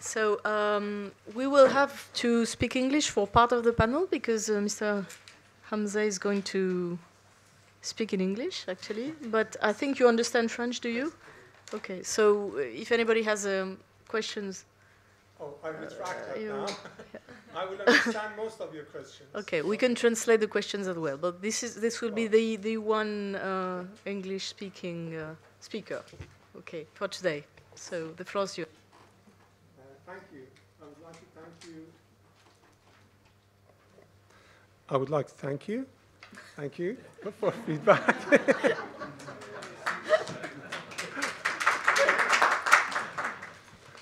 So we will have to speak English for part of the panel because Mr. Hamzeh is going to speak in English, actually. But I think you understand French, do you? Okay, so if anybody has questions. Oh, I retract that now. I will understand most of your questions. Okay, we can translate the questions as well, but this will be the one English-speaking speaker, okay, for today. So the floor is yours. Thank you. I would like to thank you. I would like to thank you. Thank you for feedback.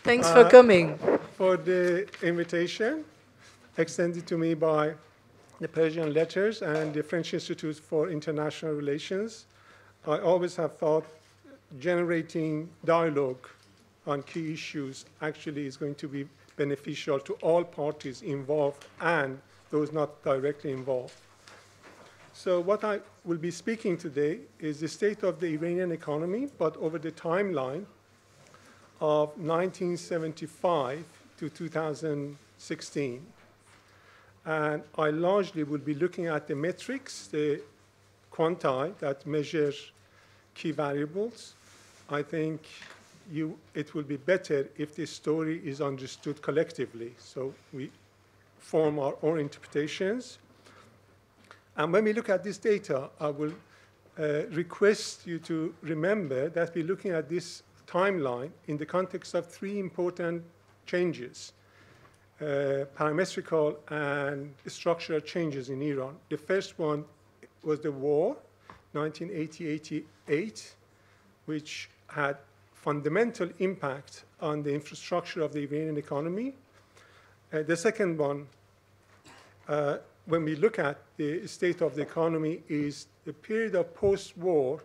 Thanks for coming. For the invitation extended to me by the Persian Letters and the French Institute for International Relations. I always have thought generating dialogue on key issues actually is going to be beneficial to all parties involved and those not directly involved. So what I will be speaking today is the state of the Iranian economy, but over the timeline of 1975 to 2016. And I largely will be looking at the metrics, the quanti that measure key variables. I think it will be better if this story is understood collectively, so we form our own interpretations. And when we look at this data, I will request you to remember that we're looking at this timeline in the context of three important changes, parametrical and structural changes in Iran. The first one was the war, 1980-88, which had fundamental impact on the infrastructure of the Iranian economy. The second one, when we look at the state of the economy, is the period of post-war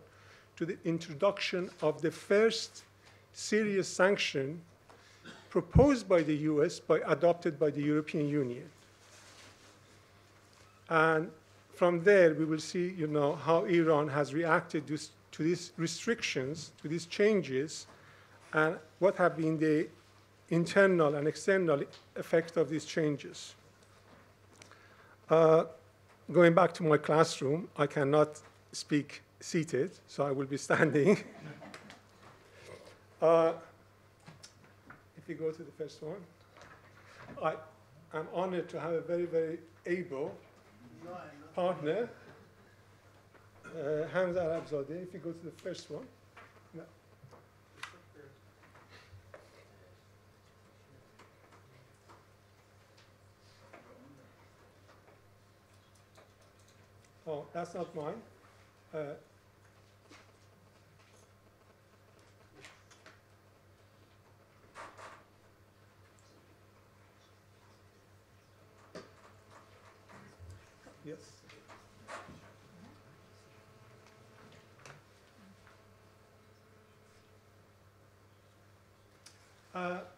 to the introduction of the first serious sanction proposed by the US but adopted by the European Union. And from there, we will see, how Iran has reacted to these restrictions, to these changes, and what have been the internal and external effect of these changes. Going back to my classroom, I cannot speak seated, so I will be standing. If you go to the first one, I am honored to have a very, very able partner, Hamzeh Arabzadeh. If you go to the first one. No. Oh, that's not mine. Yes.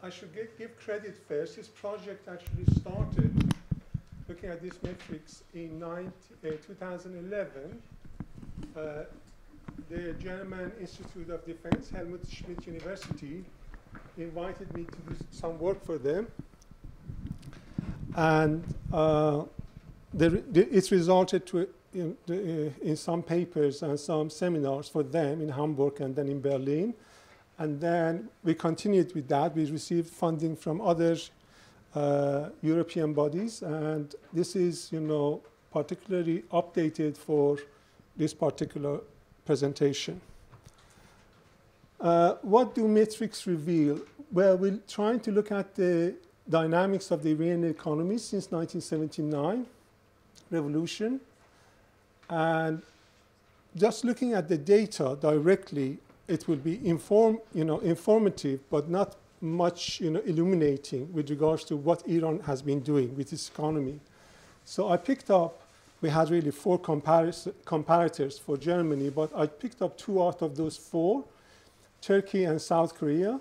I should give credit first. This project actually started looking at these metrics in 2011. The German Institute of Defense, Helmut Schmidt University, invited me to do some work for them. And it's resulted to, in some papers and some seminars for them in Hamburg and then in Berlin. And then we continued with that. We received funding from other European bodies. And this is, particularly updated for this particular presentation. What do metrics reveal? Well, we're trying to look at the dynamics of the Iranian economy since 1979, revolution. And just looking at the data directly, it will be informative, but not much illuminating with regards to what Iran has been doing with its economy. So I picked up, we had really 4 comparators for Germany, but I picked up 2 out of those 4, Turkey and South Korea.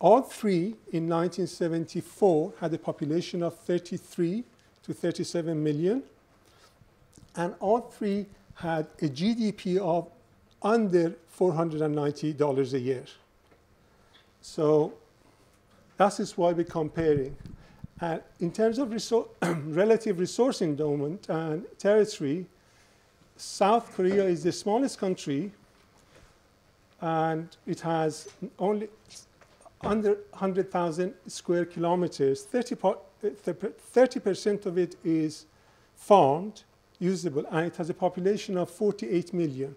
All 3 in 1974 had a population of 33 to 37 million. And all 3 had a GDP of under $490 a year. So that is why we're comparing. In terms of relative resource endowment and territory, South Korea is the smallest country, and it has only under 100,000 square kilometers. 30% of it is farmed, usable, and it has a population of 48 million.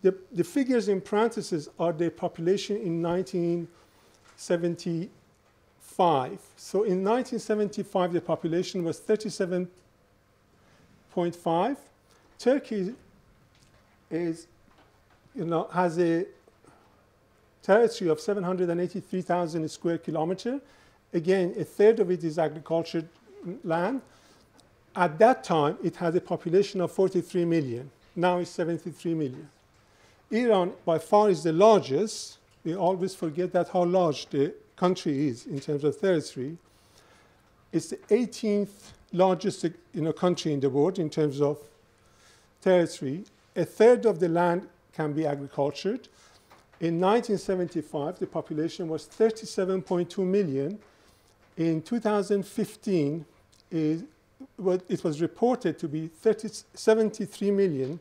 The figures in parentheses are the population in 1975. So in 1975, the population was 37.5. Turkey is, has a territory of 783,000 square kilometers. Again, a third of it is agricultural land. At that time, it had a population of 43 million. Now it's 73 million. Iran, by far, is the largest. We always forget that how large the country is in terms of territory. It's the 18th largest country in the world in terms of territory. A third of the land can be agricultured. In 1975, the population was 37.2 million. In 2015, it was reported to be 73 million.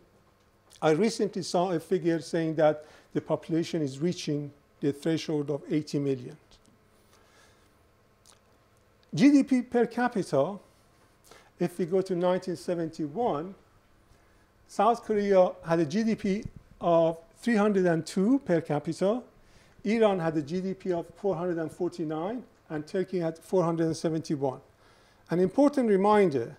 I recently saw a figure saying that the population is reaching the threshold of 80 million. GDP per capita, if we go to 1971, South Korea had a GDP of 302 per capita. Iran had a GDP of 449, and Turkey had 471. An important reminder,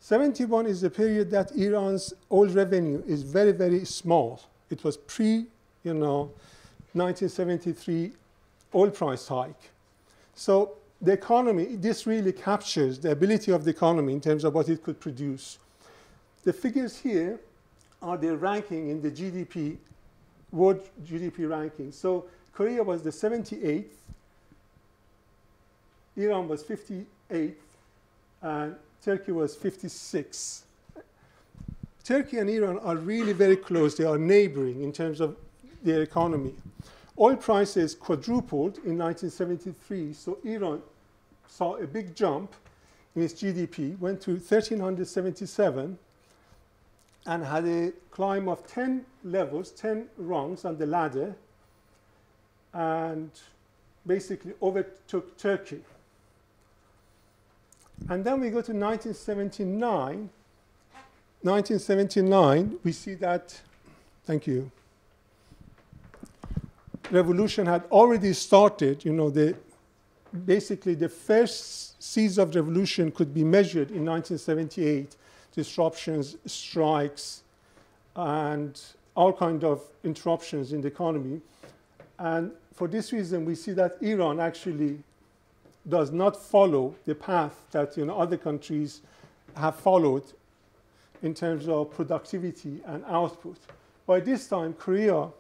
71 is the period that Iran's oil revenue is very, very small. It was pre-1973 oil price hike. So the economy, this really captures the ability of the economy in terms of what it could produce. The figures here are the ranking in the GDP, world GDP ranking. So Korea was the 78th, Iran was 58th, and Turkey was 56. Turkey and Iran are really very close. They are neighboring in terms of their economy. Oil prices quadrupled in 1973, so Iran saw a big jump in its GDP, went to 1,377, and had a climb of 10 levels, 10 rungs on the ladder, and basically overtook Turkey. And then we go to 1979. 1979, we see that, thank you, revolution had already started. Basically the first seeds of revolution could be measured in 1978. Disruptions, strikes, and all kinds of interruptions in the economy. And for this reason, we see that Iran actually does not follow the path that other countries have followed in terms of productivity and output. By this time, Korea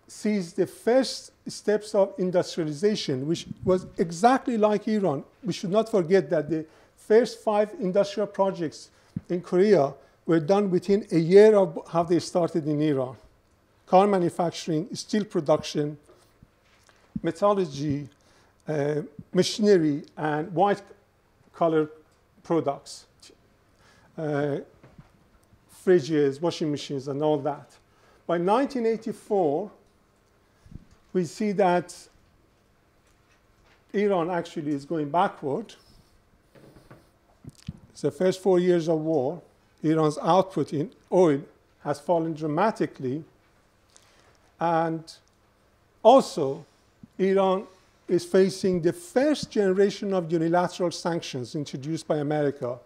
sees the first steps of industrialization, which was exactly like Iran. We should not forget that the first 5 industrial projects in Korea were done within a year of how they started in Iran. Car manufacturing, steel production, metallurgy, machinery, and white-collar products, fridges, washing machines, and all that. By 1984, we see that Iran actually is going backward. It's the first 4 years of war. Iran's output in oil has fallen dramatically. And also, Iran is facing the first generation of unilateral sanctions introduced by America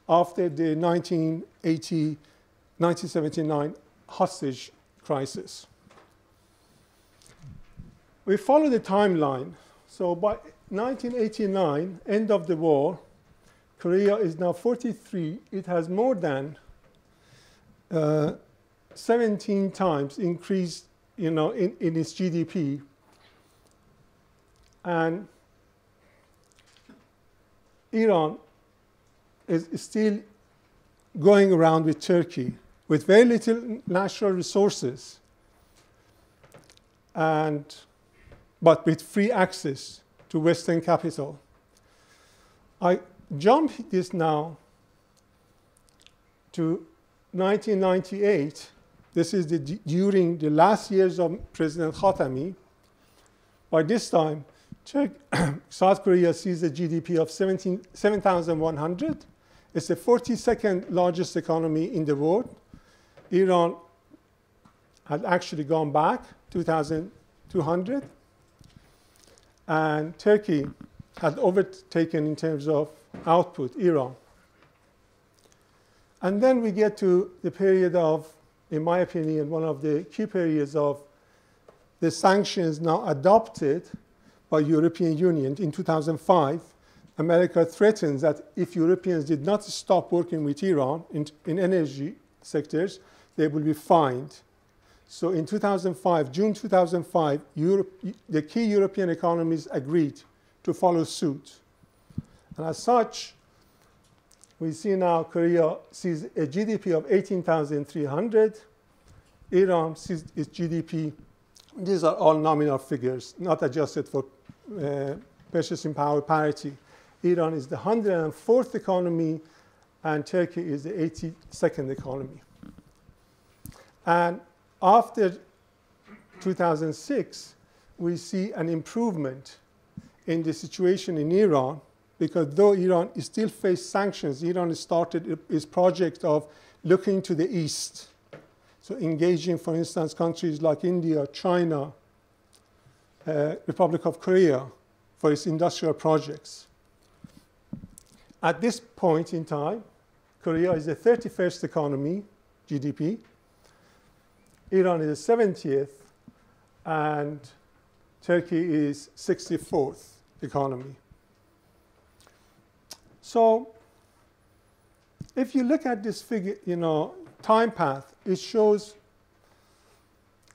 after the 1979 hostage crisis. We follow the timeline. So by 1989, end of the war, Korea is now 43. It has more than 17 times increased in its GDP. And Iran is still going around with Turkey with very little natural resources. And but with free access to Western capital. I jump this now to 1998. This is during the last years of President Khatami. By this time, South Korea sees a GDP of 7,100. It's the 42nd largest economy in the world. Iran had actually gone back 2,200. And Turkey had overtaken in terms of output Iran. And then we get to the period of, in my opinion, one of the key periods of the sanctions now adopted by European Union. In 2005, America threatens that if Europeans did not stop working with Iran in energy sectors, they will be fined. So in 2005, June 2005, the key European economies agreed to follow suit. And as such, we see now Korea sees a GDP of 18,300. Iran sees its GDP. These are all nominal figures, not adjusted for purchasing power parity. Iran is the 104th economy, and Turkey is the 82nd economy. And after 2006, we see an improvement in the situation in Iran, because though Iran still faced sanctions, Iran started its project of looking to the east. So engaging, for instance, countries like India, China, Republic of Korea for its industrial projects. At this point in time, Korea is the 31st economy, GDP. Iran is the 70th, and Turkey is 64th economy. So if you look at this figure, time path, it shows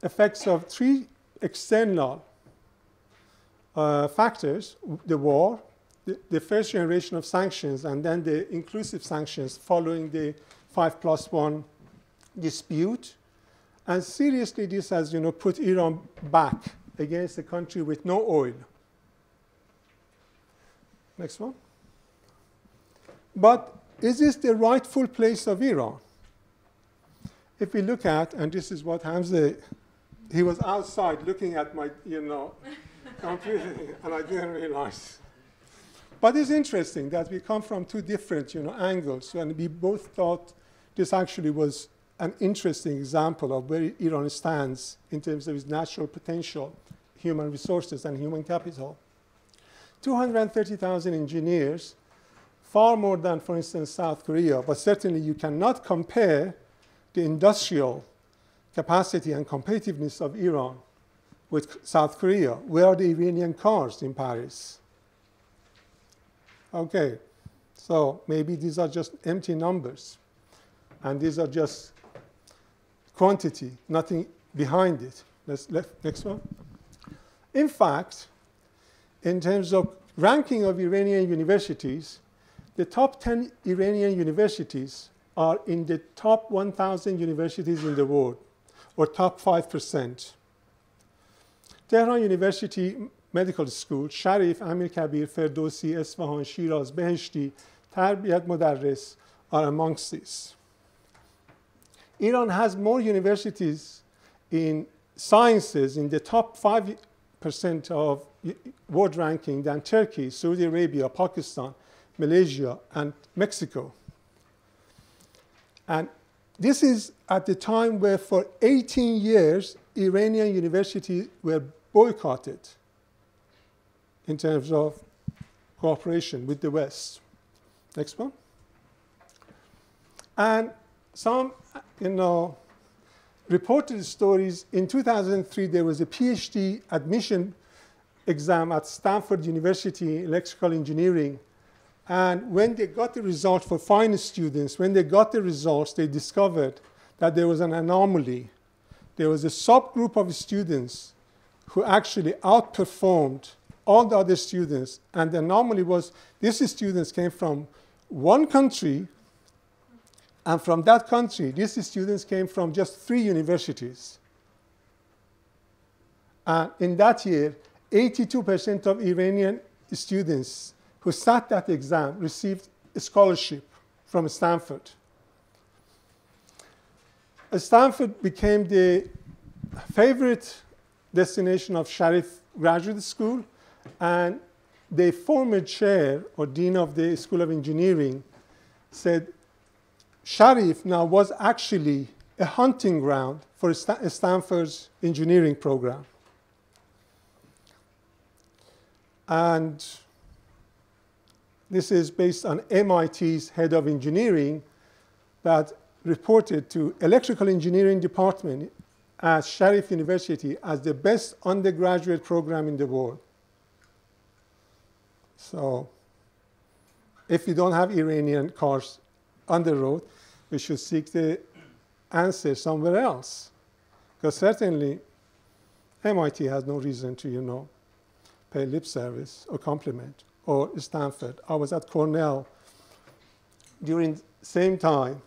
effects of three external factors: the war, the first generation of sanctions, and then the inclusive sanctions following the 5+1 dispute. And seriously, this has put Iran back against a country with no oil. Next one. But is this the rightful place of Iran? If we look at, and this is what Hamzeh, he was outside looking at my, computer, and I didn't realize. But it's interesting that we come from two different, angles, and we both thought this actually was an interesting example of where Iran stands in terms of its natural potential, human resources, and human capital. 230,000 engineers, far more than, for instance, South Korea, but certainly you cannot compare the industrial capacity and competitiveness of Iran with South Korea. Where are the Iranian cars in Paris? Okay, so maybe these are just empty numbers, and these are just quantity, nothing behind it. Next one. In fact, in terms of ranking of Iranian universities, the top 10 Iranian universities are in the top 1,000 universities in the world, or top 5%. Tehran University Medical School, Sharif, Amir Kabir, Ferdowsi, Esfahan, Shiraz, Beheshti, Tarbiyat Mudarris are amongst these. Iran has more universities in sciences in the top 5% of world ranking than Turkey, Saudi Arabia, Pakistan, Malaysia, and Mexico. And this is at the time where for 18 years, Iranian universities were boycotted in terms of cooperation with the West. Next one. And some, reported stories. In 2003, there was a PhD admission exam at Stanford University, electrical engineering. And when they got the result for finance students, when they got the results, they discovered that there was an anomaly. There was a subgroup of students who actually outperformed all the other students. And the anomaly was these students came from one country, and from that country, these students came from just 3 universities. And in that year, 82% of Iranian students who sat that exam received a scholarship from Stanford. Stanford became the favorite destination of Sharif Graduate School, and the former chair or dean of the School of Engineering said Sharif now was actually a hunting ground for Stanford's engineering program. And this is based on MIT's head of engineering that reported to electrical engineering department at Sharif University as the best undergraduate program in the world. So if we don't have Iranian cars on the road, we should seek the answer somewhere else. Because certainly MIT has no reason to, pay lip service or compliment, or Stanford. I was at Cornell during the same time.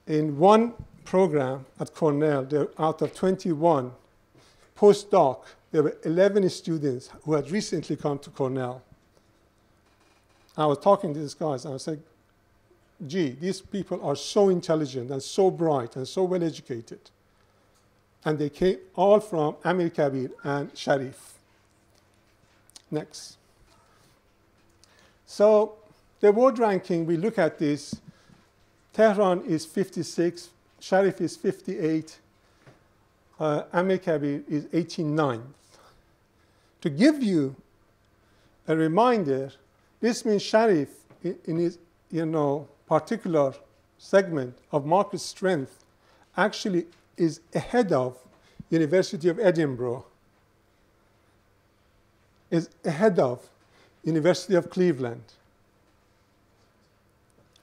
In one program at Cornell, there, out of 21 postdoc, there were 11 students who had recently come to Cornell. I was talking to these guys, and I said, gee, these people are so intelligent and so bright and so well educated. And they came all from Amir Kabir and Sharif. Next. So the world ranking, we look at this. Tehran is 56, Sharif is 58, Amir Kabir is 89th. To give you a reminder, this means Sharif, in his particular segment of market strength, actually is ahead of University of Edinburgh, is ahead of University of Cleveland.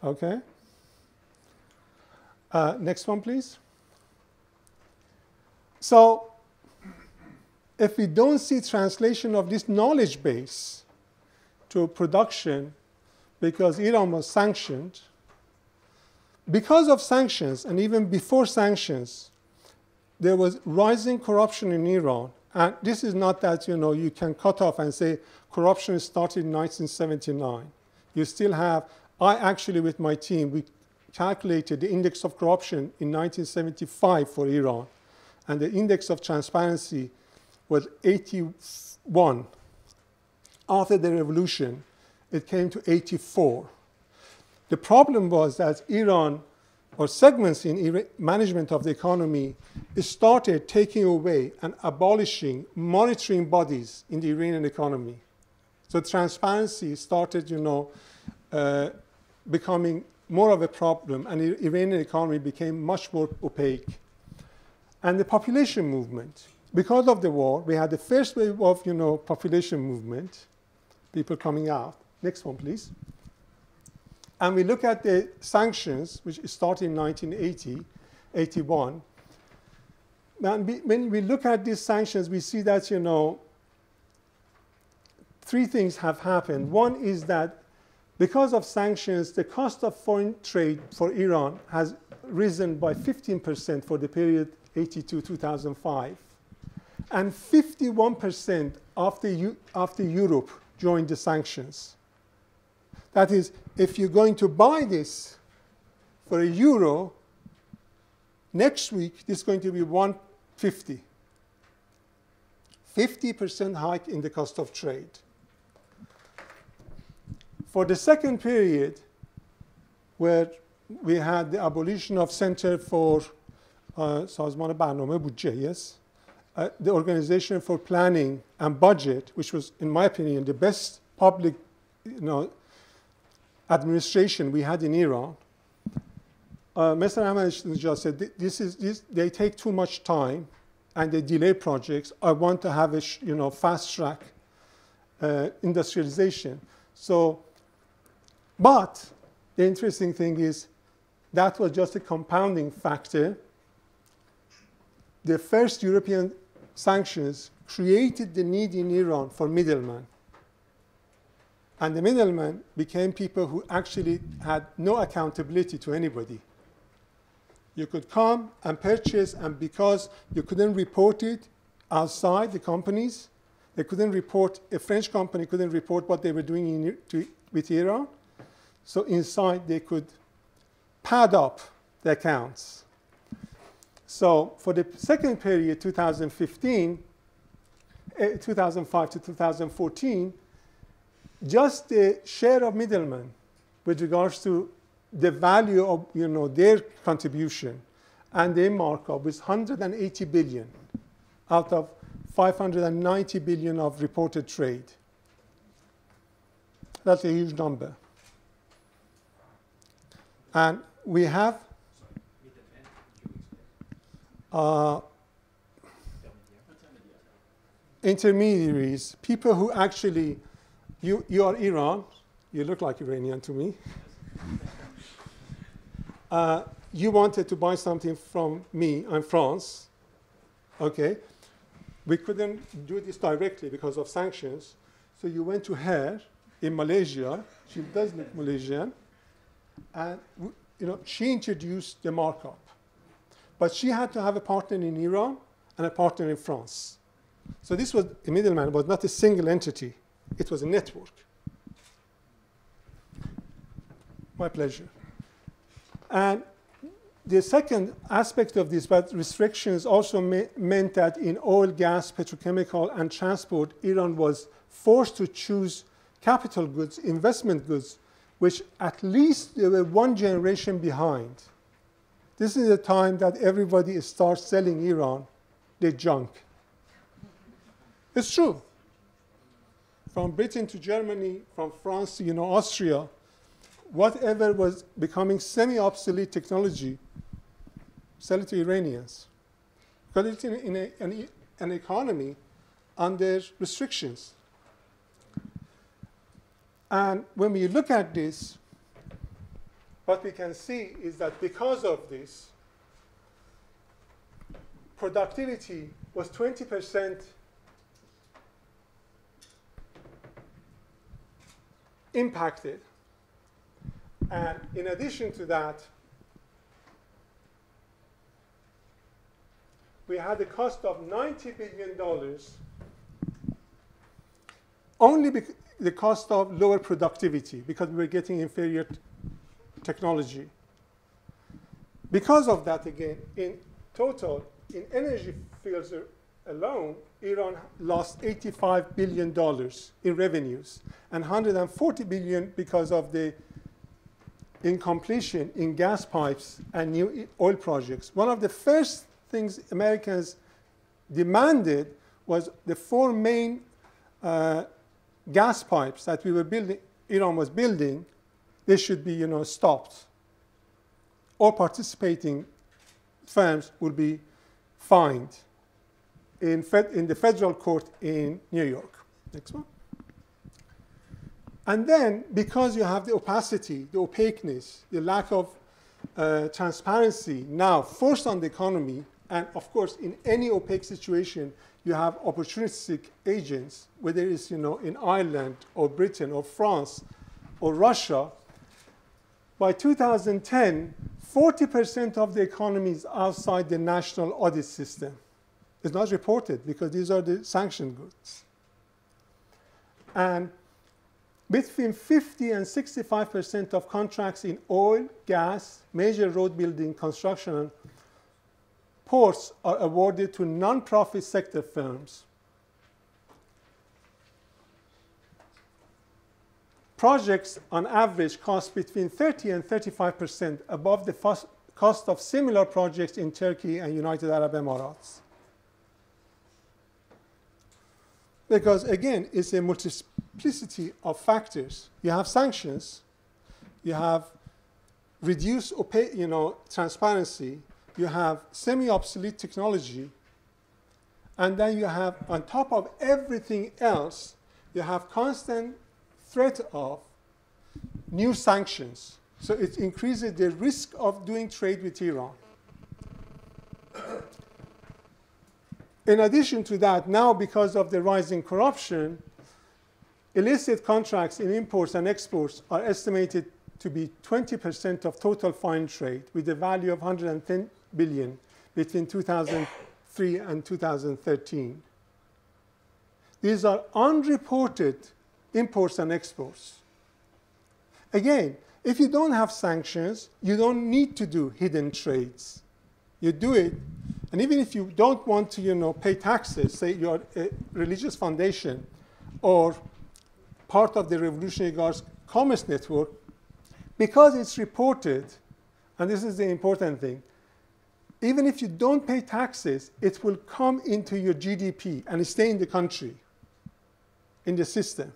Okay? Next one, please. So if we don't see translation of this knowledge base to production, because Iran was sanctioned, because of sanctions, and even before sanctions, there was rising corruption in Iran. And this is not that you can cut off and say corruption started in 1979. You still have, I actually with my team, we calculated the index of corruption in 1975 for Iran, and the index of transparency was 81. After the revolution, it came to 84. The problem was that Iran, or segments in management of the economy, started taking away and abolishing monitoring bodies in the Iranian economy. So transparency started, becoming more of a problem, and the Iranian economy became much more opaque. And the population movement, because of the war, we had the first wave of, population movement, people coming out. Next one, please. And we look at the sanctions, which started in 1980, 81. Now, when we look at these sanctions, we see that, three things have happened. One is that because of sanctions, the cost of foreign trade for Iran has risen by 15% for the period 82-2005. And 51% after Europe joined the sanctions. That is, if you're going to buy this for €1, next week this is going to be 150. 50% hike in the cost of trade. For the second period, where we had the abolition of Center for سازمان برنامه بودجه, yes, the Organization for Planning and Budget, which was, in my opinion, the best public, administration we had in Iran. Mr. Ahmadinejad said, they take too much time and they delay projects. I want to have a fast track industrialization. So, but the interesting thing is that was just a compounding factor. The first European sanctions created the need in Iran for middlemen. And the middlemen became people who actually had no accountability to anybody. You could come and purchase, and because you couldn't report it outside the companies, They couldn't report, a French company couldn't report what they were doing with Iran. So inside, they could pad up the accounts. So for the second period, 2005 to 2014, just the share of middlemen with regards to the value of their contribution and their markup was 180 billion out of 590 billion of reported trade. That's a huge number. And we have intermediaries, people who actually, you are Iran, you look like Iranian to me. You wanted to buy something from me, I'm France, okay? We couldn't do this directly because of sanctions, so you went to her in Malaysia, she does look Malaysian, and she introduced the markup. But she had to have a partner in Iran and a partner in France. So this was a middleman, was not a single entity, it was a network. My pleasure. And the second aspect of this, but restrictions also meant that in oil, gas, petrochemical, and transport, Iran was forced to choose capital goods, investment goods, which at least they were one generation behind. This is the time that everybody starts selling Iran their junk. It's true. From Britain to Germany, from France to Austria, whatever was becoming semi-obsolete technology, sell it to Iranians. Because it's in an economy under restrictions. And when we look at this, what we can see is that because of this, productivity was 20% impacted. And in addition to that, we had a cost of $90 billion, only the cost of lower productivity, because we were getting inferior technology. Because of that, again, in total, in energy fields alone, Iran lost $85 billion in revenues, and $140 billion because of the incompletion in gas pipes and new oil projects. One of the first things Americans demanded was the four main gas pipes that we were building, Iran was building, they should be stopped. All participating firms would be fined in the federal court in New York. Next one. And then, because you have the opacity, the opaqueness, the lack of transparency now forced on the economy, and of course, in any opaque situation, you have opportunistic agents, whether it's in Ireland or Britain or France or Russia. By 2010, 40% of the economy is outside the national audit system. It's not reported because these are the sanctioned goods. And between 50 and 65% of contracts in oil, gas, major road building, construction, and ports are awarded to non-profit sector firms. Projects, on average, cost between 30 and 35% above the cost of similar projects in Turkey and United Arab Emirates. Because, again, it's a multiplicity of factors. You have sanctions, you have reduced transparency, you have semi-obsolete technology, and then you have, on top of everything else, you have constant threat of new sanctions. So it increases the risk of doing trade with Iran. In addition to that, now because of the rising corruption, illicit contracts in imports and exports are estimated to be 20% of total foreign trade, with a value of 110 billion between 2003 and 2013. These are unreported imports and exports. Again, if you don't have sanctions, you don't need to do hidden trades. You do it, and even if you don't want to, pay taxes, say you're a religious foundation or part of the Revolutionary Guard's commerce network, because it's reported, and this is the important thing, even if you don't pay taxes, it will come into your GDP and stay in the country, in the system.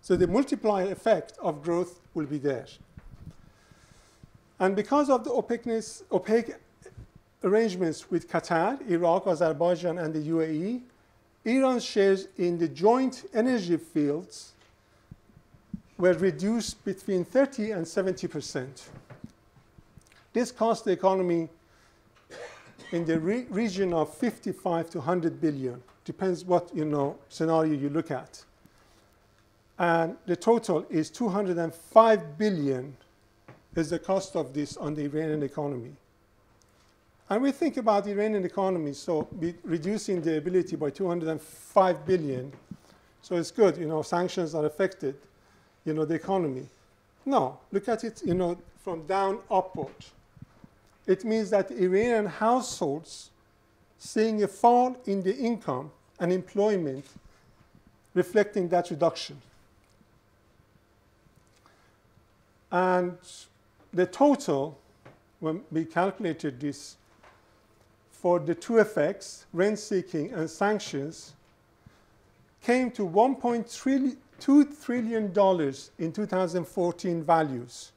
So the multiplier effect of growth will be there. And because of the opaque arrangements with Qatar, Iraq, Azerbaijan, and the UAE, Iran's shares in the joint energy fields were reduced between 30 and 70%. This cost the economy in the region of 55 to 100 billion. Depends what scenario you look at. And the total is 205 billion is the cost of this on the Iranian economy. And we think about the Iranian economy, so reducing the ability by 205 billion. So it's good, sanctions are affected, the economy. No, look at it, from down upward. It means that Iranian households seeing a fall in the income and employment reflecting that reduction. And the total, when we calculated this, for the two effects, rent-seeking and sanctions, came to $1.2 trillion in 2014 values.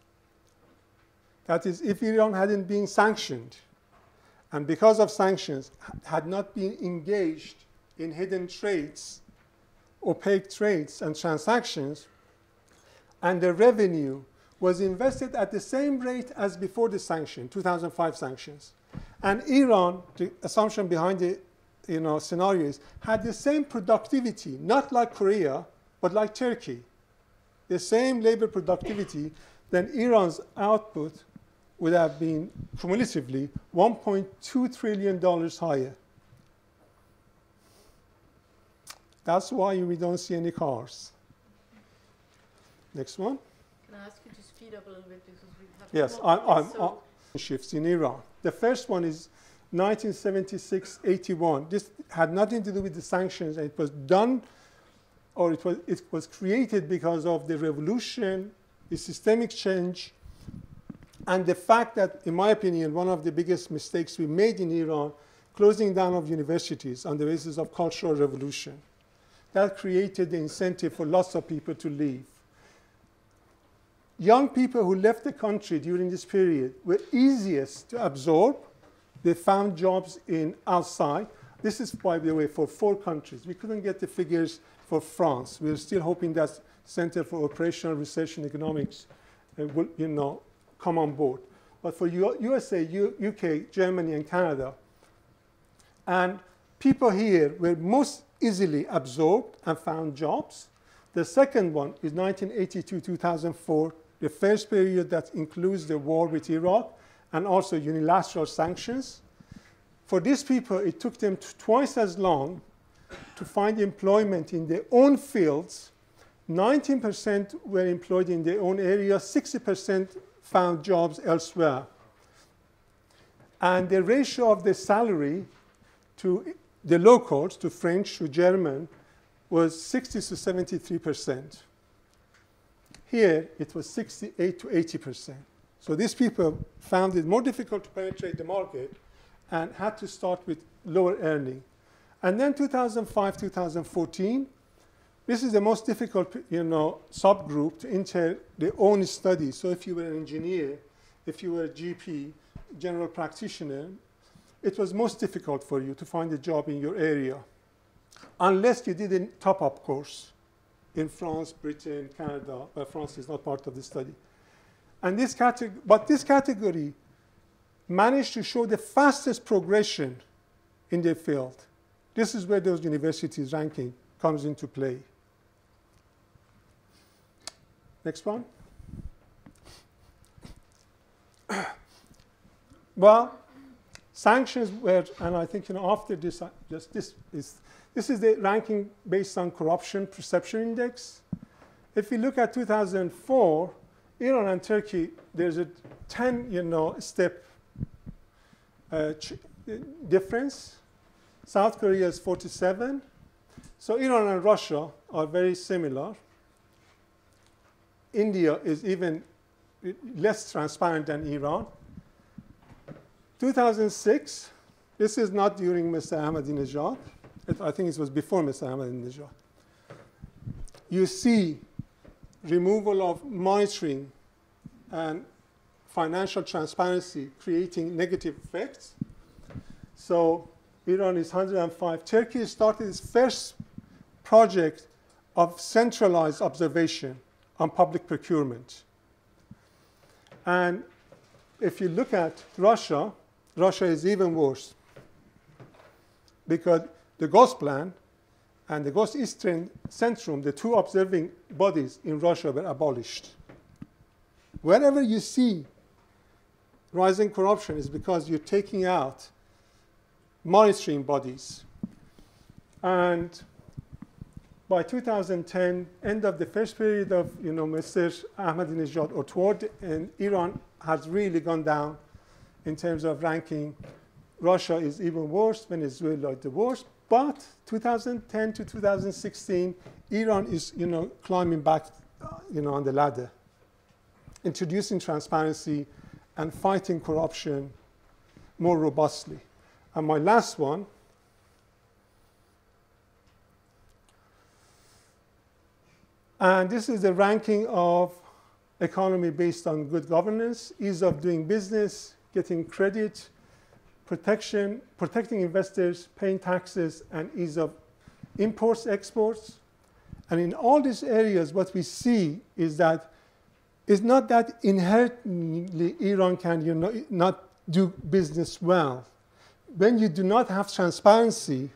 That is, if Iran hadn't been sanctioned, and because of sanctions, had not been engaged in hidden trades, opaque trades and transactions, and the revenue was invested at the same rate as before the sanction, 2005 sanctions. And Iran, the assumption behind the scenarios, had the same productivity, not like Korea, but like Turkey. The same labor productivity, then Iran's output would have been cumulatively $1.2 trillion higher. That's why we don't see any cars. Next one. Can I ask you to speed up a little bit because we have yes, I'm shifts in Iran. The first one is 1976-81. This had nothing to do with the sanctions. It was done, or it was created because of the revolution, the systemic change, and the fact that, in my opinion, one of the biggest mistakes we made in Iran, closing down of universities on the basis of cultural revolution. That created the incentive for lots of people to leave. Young people who left the country during this period were easiest to absorb. They found jobs outside. This is, by the way, for 4 countries. We couldn't get the figures for France. We're still hoping that Center for Operational Research and Economics will, come on board. But for USA, UK, Germany, and Canada, and people here were most easily absorbed and found jobs. The second one is 1982-2004, the first period that includes the war with Iraq and also unilateral sanctions. For these people, it took them twice as long to find employment in their own fields. 19% were employed in their own area, 60% found jobs elsewhere. And the ratio of the salary to the locals, to French, to German, was 60 to 73%. Here, it was 68 to 80%. So these people found it more difficult to penetrate the market and had to start with lower earning. And then 2005, 2014, this is the most difficult, subgroup to enter their own studies. So if you were an engineer, if you were a GP, general practitioner, it was most difficult for you to find a job in your area, unless you did a top-up course in France, Britain, Canada. France is not part of the study. And this category managed to show the fastest progression in their field. This is where those universities' ranking comes into play. Next one. Well, Sanctions were, and I think after this, this is the ranking based on corruption perception index. If we look at 2004, Iran and Turkey, there's a 10 step difference. South Korea is 47. So Iran and Russia are very similar. India is even less transparent than Iran. 2006, this is not during Mr. Ahmadinejad. I think it was before Mr. Ahmadinejad. You see removal of monitoring and financial transparency creating negative effects. So Iran is 105. Turkey started its first project of centralized observation on public procurement. And if you look at Russia, Russia is even worse because the Gosplan and the Ghost Eastern Centrum, the two observing bodies in Russia, were abolished. Wherever you see rising corruption is because you're taking out monitoring bodies. And by 2010, end of the first period of Mr. Ahmadinejad, or toward, and Iran has really gone down in terms of ranking. Russia is even worse, Venezuela is the worst. But 2010 to 2016, Iran is climbing back on the ladder, introducing transparency and fighting corruption more robustly. And my last one, and this is the ranking of economy based on good governance, ease of doing business, getting credit, protecting investors, paying taxes, and ease of imports, exports. And in all these areas, what we see is that it's not that inherently Iran can not do business well. When you do not have transparency,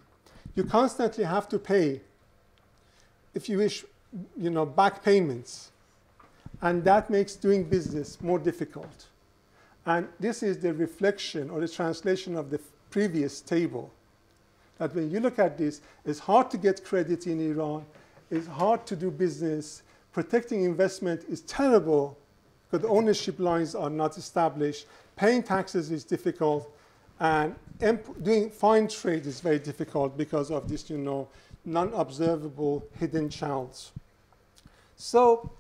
you constantly have to pay, if you wish, back payments. And that makes doing business more difficult. And this is the reflection or the translation of the previous table. That when you look at this, it's hard to get credit in Iran. It's hard to do business. Protecting investment is terrible because ownership lines are not established. Paying taxes is difficult. And doing foreign trade is very difficult because of this, non-observable hidden channels. So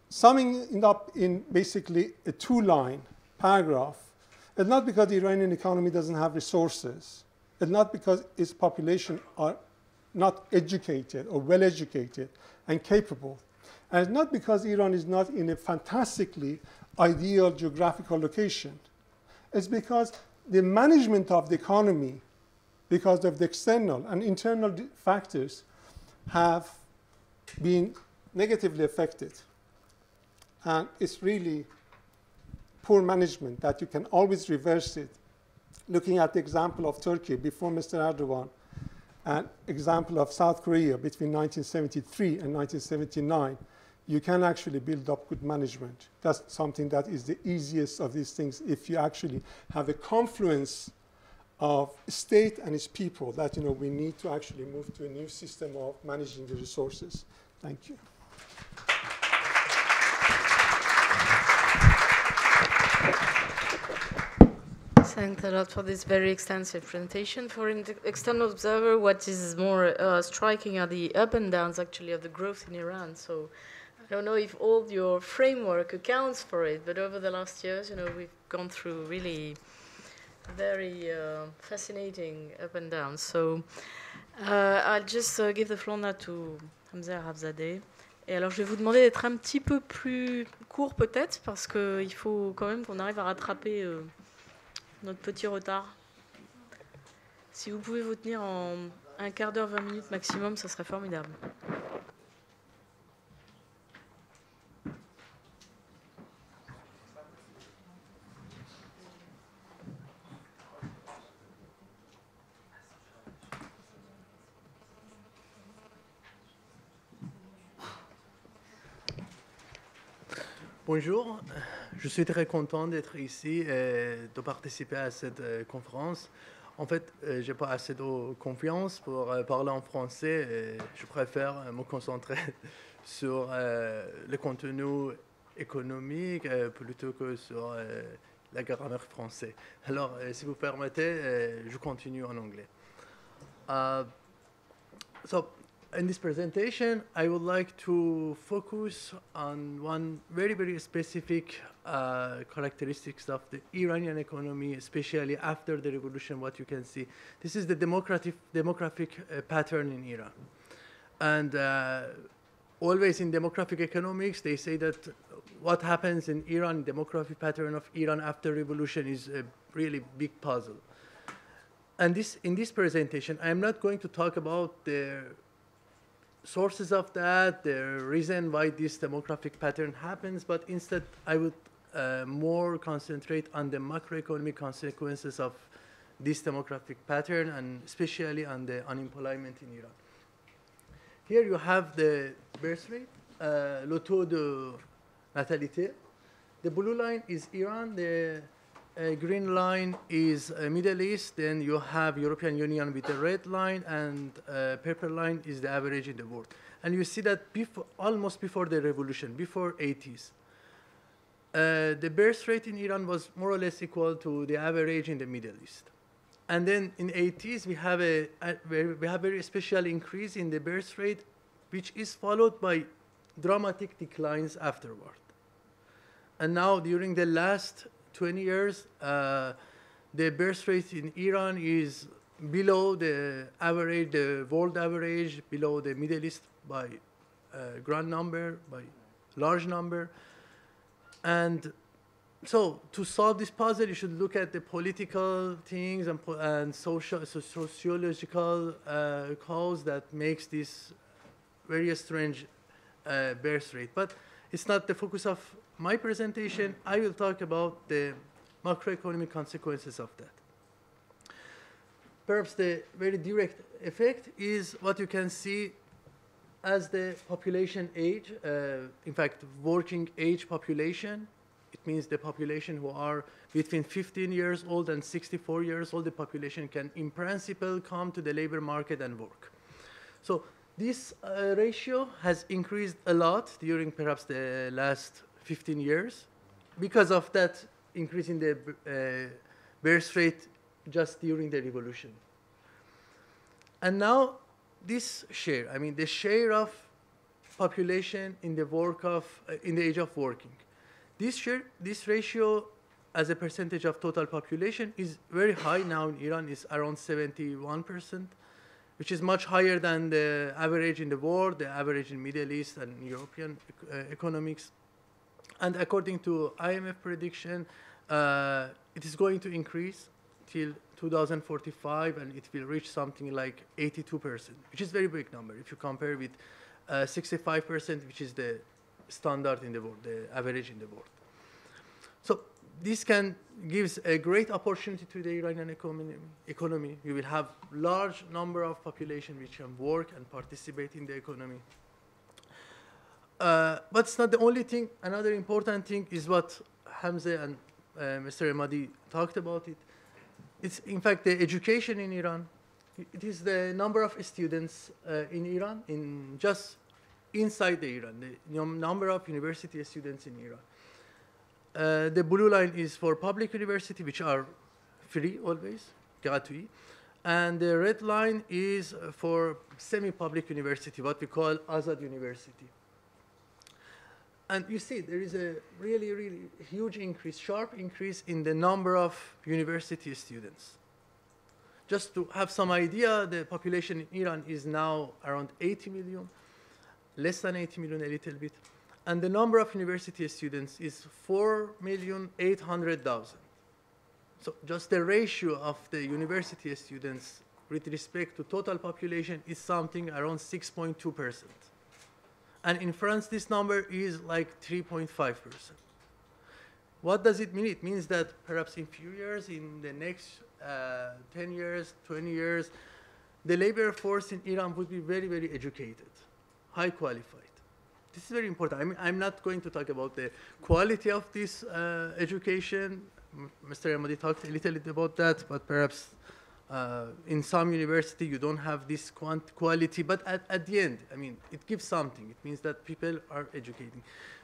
summing it up in basically a two-line paragraph, it's not because the Iranian economy doesn't have resources. It's not because its population are not educated or well-educated and capable. And it's not because Iran is not in a fantastically ideal geographical location. It's because the management of the economy, because of the external and internal factors, have been negatively affected. And it's really poor management that you can always reverse it. Looking at the example of Turkey before Mr. Erdogan, and example of South Korea between 1973 and 1979, you can actually build up good management. That's something that is the easiest of these things if you actually have a confluence of state and its people that we need to actually move to a new system of managing the resources. Thank you. Thanks a lot for this very extensive presentation. For an external observer, what is more striking are the up and downs, actually, of the growth in Iran. So I don't know if all your framework accounts for it, but over the last years, we've gone through really very fascinating up and downs. So I'll just give the floor now to Hamzeh Arabzadeh. Et alors, je vais vous demander d'être un petit peu plus court, peut-être, parce qu'il faut quand même qu'on arrive à rattraper notre petit retard. Si vous pouvez vous tenir en un quart d'heure, 20 minutes maximum, ça serait formidable. Bonjour, je suis très content d'être ici et de participer à cette conférence. En fait, je n'ai pas assez de confiance pour parler en français et je préfère me concentrer sur le contenu économique plutôt que sur la grammaire française. Alors, si vous permettez, je continue en anglais. So, in this presentation, I would like to focus on one very, very specific characteristics of the Iranian economy, especially after the revolution, what you can see. This is the demographic pattern in Iran. And always in demographic economics, they say that what happens in Iran, demographic pattern of Iran after revolution is a really big puzzle. And in this presentation, I'm not going to talk about the sources of that, the reason why this demographic pattern happens, but instead I would more concentrate on the macroeconomic consequences of this demographic pattern and especially on the unemployment in Iran. Here you have the birth rate, le taux de natalité. The blue line is Iran, the green line is Middle East, then you have European Union with the red line, and purple line is the average in the world. And you see that almost before the revolution, before 80s, the birth rate in Iran was more or less equal to the average in the Middle East. And then in 80s, we have a very special increase in the birth rate, which is followed by dramatic declines afterward. And now during the last 20 years, the birth rate in Iran is below the average, the world average, below the Middle East by a grand number, by large number. And so to solve this puzzle, you should look at the political things and sociological cause that makes this very strange birth rate. But it's not the focus of my presentation. I will talk about the macroeconomic consequences of that. Perhaps the very direct effect is what you can see as the population age, in fact, working age population. It means the population who are between 15 years old and 64 years old, the population can, in principle, come to the labor market and work. So this ratio has increased a lot during perhaps the last 15 years because of that increase in the birth rate just during the revolution. And now this share, I mean the share of population in the in the age of working. This ratio as a percentage of total population is very high now in Iran. It's around 71%, which is much higher than the average in the world, the average in Middle East and European economics. And according to IMF prediction, it is going to increase till 2045, and it will reach something like 82%, which is a very big number if you compare with 65%, which is the standard in the world, the average in the world. So this gives a great opportunity to the Iranian economy. You will have large number of population which can work and participate in the economy. But it's not the only thing. Another important thing is what Hamzeh and Mr. Emadi talked about it. It's, in fact, the education in Iran. It is the number of students in Iran, just inside the Iran, the number of university students in Iran. The blue line is for public university, which are free always, gratuit. And the red line is for semi-public university, what we call Azad University. And you see, there is a really, really huge increase, sharp increase in the number of university students. Just to have some idea, the population in Iran is now around 80 million, less than 80 million a little bit. And the number of university students is 4,800,000. So just the ratio of the university students with respect to total population is something around 6.2%. And in France, this number is like 3.5%. What does it mean? It means that perhaps in few years, in the next 10 years, 20 years, the labor force in Iran would be very, very educated, high qualified. this is very important. I mean, I'm not going to talk about the quality of this education. Mr. Emadi talked a little bit about that, but perhaps in some university you don't have this quality, but at the end, I mean, it gives something. It means that people are educating.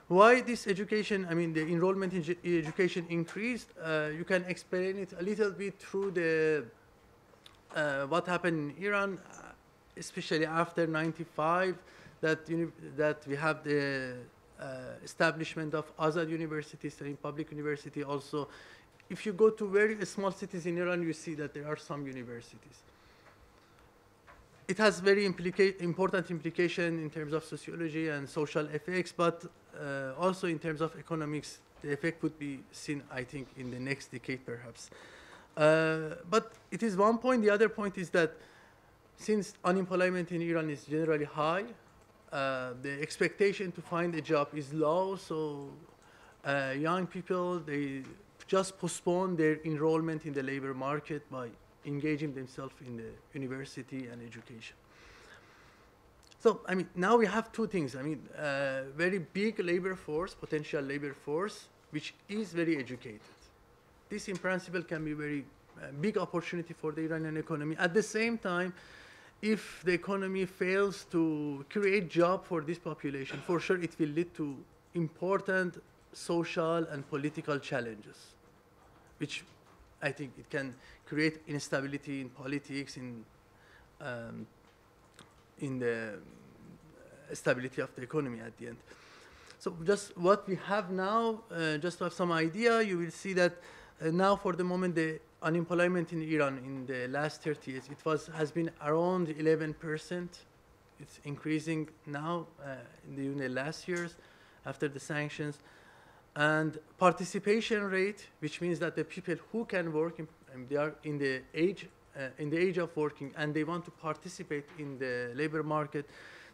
Why this education, I mean, the enrollment in education increased, you can explain it a little bit through the what happened in Iran, especially after 95, that we have the establishment of Azad universities and public university also. If you go to very small cities in Iran, you see that there are some universities. It has very important implication in terms of sociology and social effects, but also in terms of economics, the effect would be seen, I think, in the next decade, perhaps. But it is one point. The other point is that since unemployment in Iran is generally high, the expectation to find a job is low, so young people, they just postpone their enrollment in the labor market by engaging themselves in the university and education. So, I mean, now we have two things. I mean, very big labor force, potential labor force, which is very educated. This, in principle, can be very big opportunity for the Iranian economy. At the same time, if the economy fails to create job for this population, for sure it will lead to important social and political challenges, which I think it can create instability in politics, in the stability of the economy at the end. So just what we have now, just to have some idea, you will see that now for the moment the unemployment in Iran in the last 30 years, has been around 11%. It's increasing now in the last years after the sanctions. And participation rate, which means that the people who can work, they are in the age of working, and they want to participate in the labor market,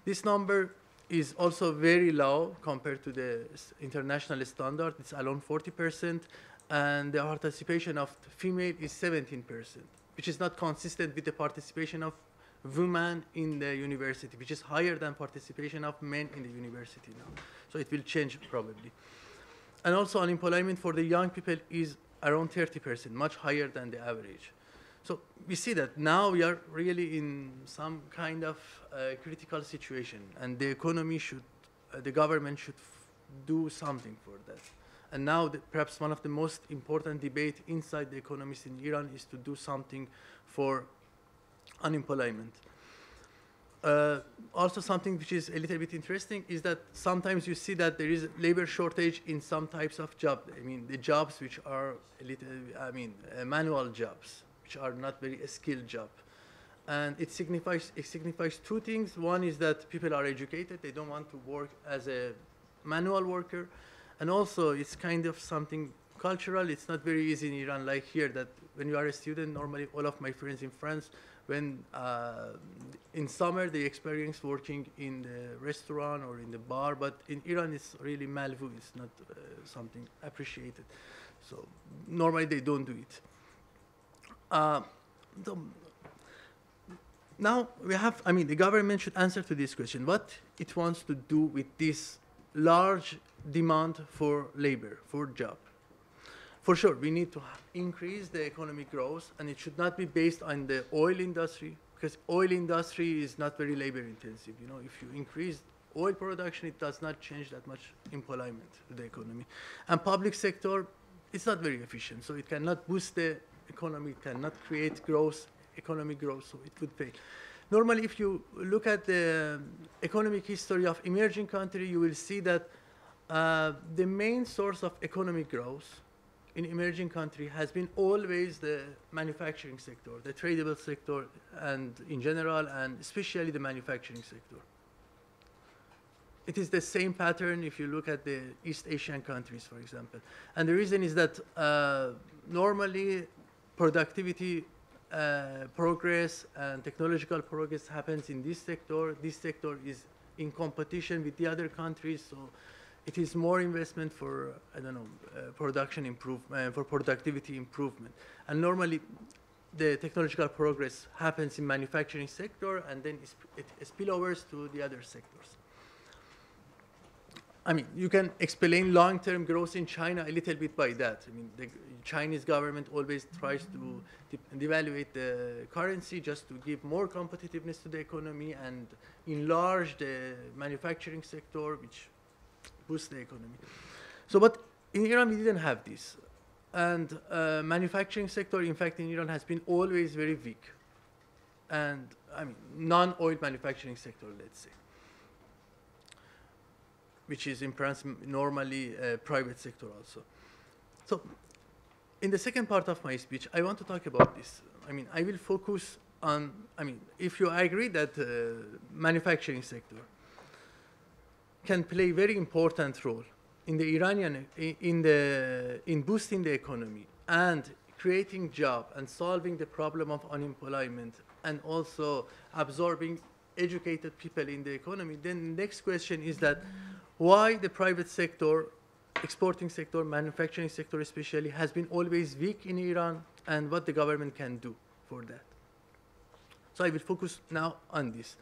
this number is also very low compared to the international standard. It's around 40%, and the participation of female is 17%, which is not consistent with the participation of women in the university, which is higher than participation of men in the university now. So it will change probably. And also unemployment for the young people is around 30%, much higher than the average. So we see that now we are really in some kind of critical situation, and the economy should, the government should do something for that. And now perhaps one of the most important debate inside the economists in Iran is to do something for unemployment. Also something which is a little bit interesting is that sometimes you see that there is labor shortage in some types of jobs. I mean, the jobs which are a little, manual jobs, which are not very skilled job. And it signifies two things. One is that people are educated. They don't want to work as a manual worker. And also it's kind of something cultural. It's not very easy in Iran like here that when you are a student, normally all of my friends in France, when in summer they experience working in the restaurant or in the bar, but in Iran it's really malvu, it's not something appreciated. So normally they don't do it. Now we have, the government should answer to this question, what it wants to do with this large demand for labor, for job. For sure, we need to increase the economic growth, and it should not be based on the oil industry, because oil industry is not very labor intensive. You know, if you increase oil production, it does not change that much employment to the economy. And public sector, it's not very efficient, so it cannot boost the economy, it cannot create growth, economic growth, so it would fail. Normally, if you look at the economic history of emerging countries, you will see that the main source of economic growth in emerging country has been always the manufacturing sector, the tradable sector, and in general, and especially the manufacturing sector. It is the same pattern if you look at the East Asian countries, for example. And the reason is that normally productivity progress and technological progress happens in this sector. This sector is in competition with the other countries, so it is more investment for, production improvement, for productivity improvement. And normally, the technological progress happens in manufacturing sector, and then it spillovers to the other sectors. I mean, you can explain long-term growth in China a little bit by that. I mean, the Chinese government always tries to devaluate the currency just to give more competitiveness to the economy and enlarge the manufacturing sector, which boosts the economy. So, but in Iran, we didn't have this. And manufacturing sector, in fact, in Iran has been always very weak. And, I mean, non-oil manufacturing sector, let's say, which is in principle normally private sector also. So in the second part of my speech, I want to talk about this. I mean, I will focus on, I mean, if you agree that manufacturing sector can play a very important role in the Iranian, in boosting the economy and creating job and solving the problem of unemployment and also absorbing educated people in the economy, then the next question is that why the private sector, exporting sector, manufacturing sector especially, has been always weak in Iran and what the government can do for that. So I will focus now on this.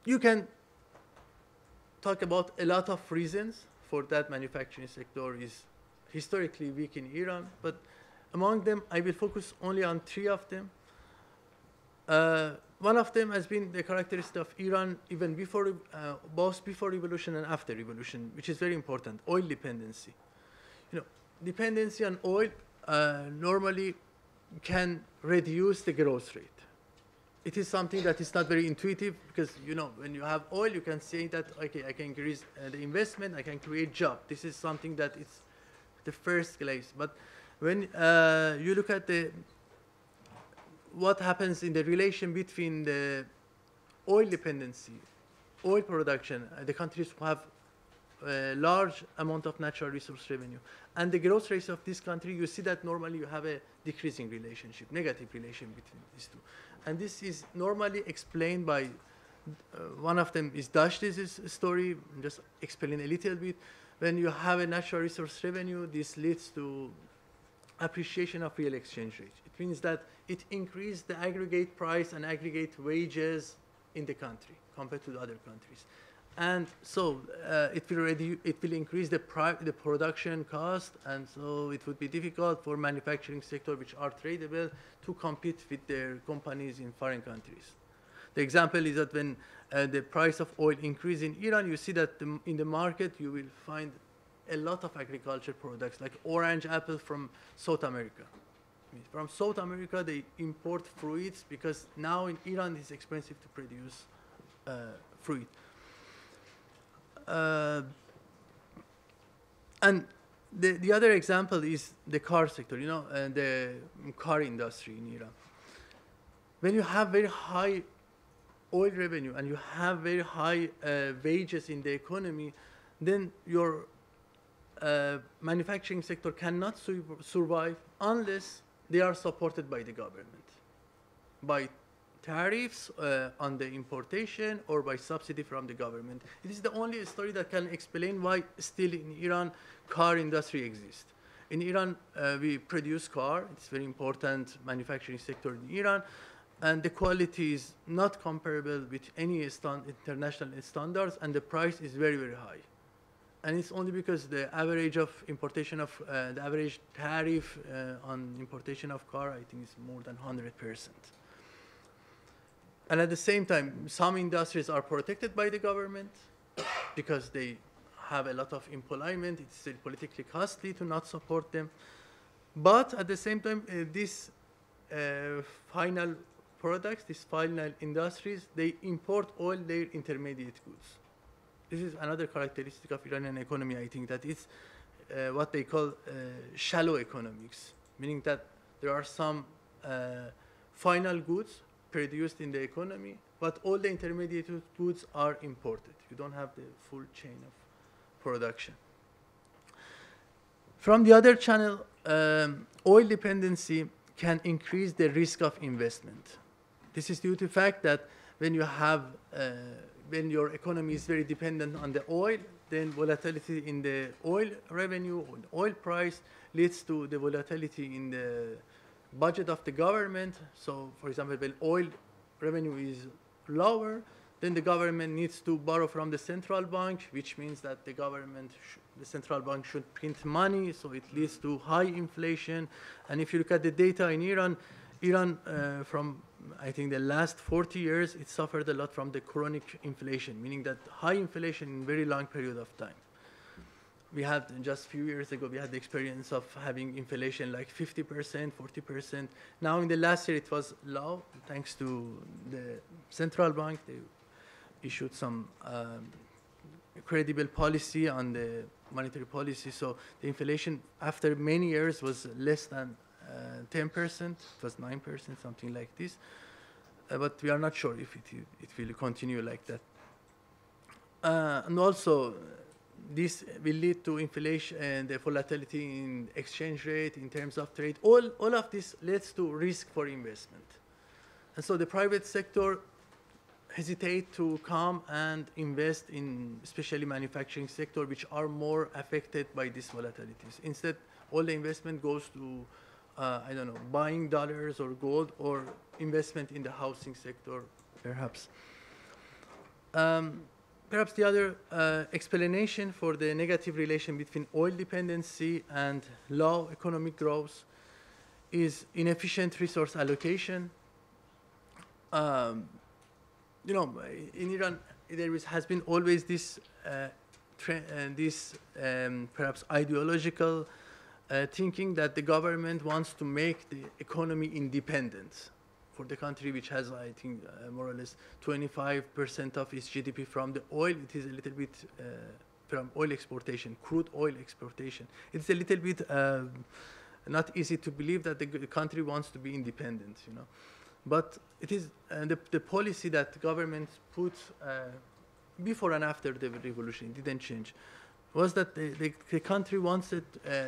You can talk about a lot of reasons for that manufacturing sector is historically weak in Iran, but among them, I will focus only on 3 of them. One of them has been the characteristic of Iran even before, both before revolution and after revolution, which is very important, oil dependency. You know, dependency on oil normally can reduce the growth rate. It is something that is not very intuitive because, you know, when you have oil, you can say that, okay, I can increase the investment, I can create job. This is something that is the first place. But when you look at what happens in the relation between the oil dependency, oil production, the countries who have a large amount of natural resource revenue, and the growth rates of this country, you see that normally you have a decreasing relationship, negative relation between these two. And this is normally explained by, one of them is Dashti's story, just explain a little bit. When you have a natural resource revenue, this leads to appreciation of real exchange rate. It means that it increased the aggregate price and aggregate wages in the country compared to the other countries. And so it will increase the production cost, and so it would be difficult for manufacturing sector, which are tradable, to compete with their companies in foreign countries. The example is that when the price of oil increases in Iran, you see that in the market you will find a lot of agriculture products like orange apple from South America. From South America, they import fruits because now in Iran it's expensive to produce fruit. And the other example is the car sector, you know, the car industry in Iran. When you have very high oil revenue and you have very high wages in the economy, then your manufacturing sector cannot survive unless they are supported by the government, by tariffs on the importation or by subsidy from the government. It is the only story that can explain why still in Iran car industry exists. In Iran, we produce car. It's very important manufacturing sector in Iran, and the quality is not comparable with any international standards, and the price is very, very high. And it's only because the average of importation of, the average tariff on importation of car, I think is more than 100%. And at the same time, some industries are protected by the government because they have a lot of employment. It's still politically costly to not support them. But at the same time, these final products, these final industries, they import all their intermediate goods. This is another characteristic of Iranian economy, I think, that it's what they call shallow economics, meaning that there are some final goods produced in the economy, but all the intermediate goods are imported. You don't have the full chain of production. From the other channel, oil dependency can increase the risk of investment. This is due to the fact that when you have, when your economy is very dependent on the oil, then volatility in the oil revenue or the oil price leads to the volatility in the budget of the government. So, for example, when oil revenue is lower, Then the government needs to borrow from the central bank, which means that the central bank should print money, so it leads to high inflation. And if you look at the data in Iran, from I think the last 40 years, it suffered a lot from the chronic inflation, meaning that high inflation in a very long period of time. We had just a few years ago, we had the experience of having inflation like 50%, 40%. Now in the last year, it was low, thanks to the central bank. They issued some credible policy on the monetary policy. So the inflation after many years was less than 10%, it was 9%, something like this. But we are not sure if it will continue like that. And also, this will lead to inflation and the volatility in exchange rate in terms of trade. All of this leads to risk for investment. And so the private sector hesitate to come and invest in especially manufacturing sector, which are more affected by these volatilities. Instead, all the investment goes to, I don't know, buying dollars or gold or investment in the housing sector, perhaps. Perhaps the other explanation for the negative relation between oil dependency and low economic growth is inefficient resource allocation. You know, in Iran, there has been always this, perhaps ideological thinking that the government wants to make the economy independent. For the country which has, I think, more or less 25% of its GDP from the oil, it is a little bit from oil exportation, crude oil exportation. It's a little bit not easy to believe that the country wants to be independent, you know. But it is the policy that the government put before and after the revolution, it didn't change, was that the country wanted,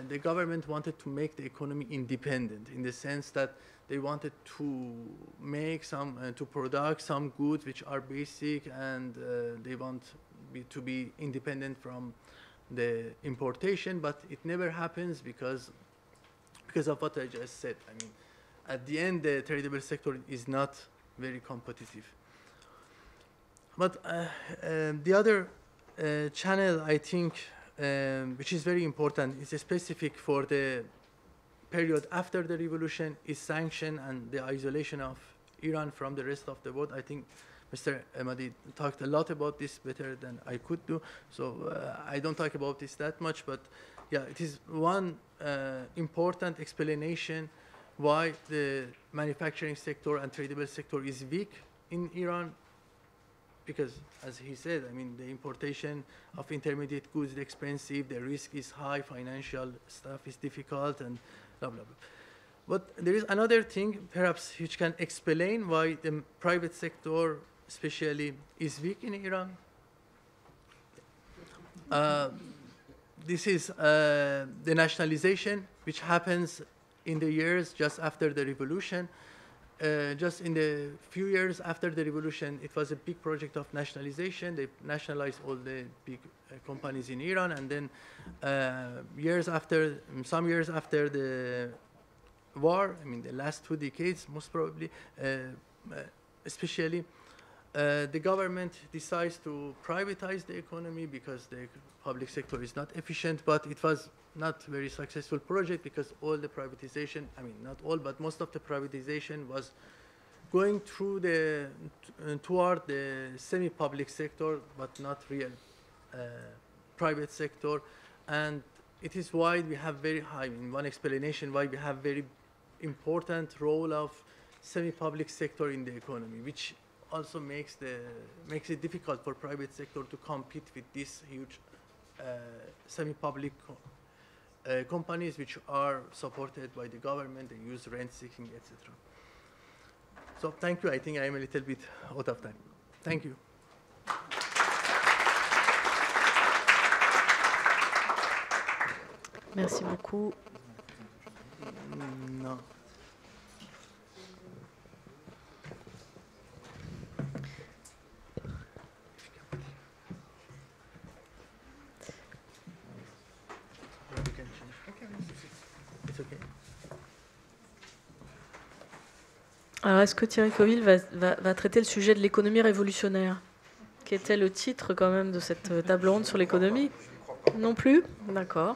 the government wanted to make the economy independent in the sense that they wanted to make some, to produce some goods which are basic, and they want to be independent from the importation, but it never happens because of what I just said. I mean, at the end, the tradable sector is not very competitive. But the other channel, I think, which is very important, is specific for the period after the revolution, is sanction and the isolation of Iran from the rest of the world. I think Mr. Emadi talked a lot about this better than I could do, so I don't talk about this that much, but yeah, it is one important explanation why the manufacturing sector and tradable sector is weak in Iran, because as he said, I mean, the importation of intermediate goods is expensive, the risk is high, financial stuff is difficult, and blah, blah, blah. But there is another thing, perhaps, which can explain why the private sector, especially, is weak in Iran. This is the nationalization, which happens in the years just after the revolution. Just in the few years after the revolution, it was a big project of nationalization. They nationalized all the big companies in Iran, and then some years after the war, I mean the last 2 decades, most probably, especially, the government decides to privatize the economy because the public sector is not efficient, but it was not very successful project because all the privatization, I mean not all, but most of the privatization was going through toward the semi-public sector, but not real private sector. And it is why we have very high, in one explanation why we have very important role of semi-public sector in the economy, which also makes it difficult for private sector to compete with this huge semi-public companies which are supported by the government. They use rent seeking, etc. So thank you. I think I am a little bit out of time. Thank you. Merci beaucoup. No. Alors, est-ce que Thierry Coville va traiter le sujet de l'économie révolutionnaire? qui était le titre quand même de cette table ronde sur l'économie? Non plus? D'accord.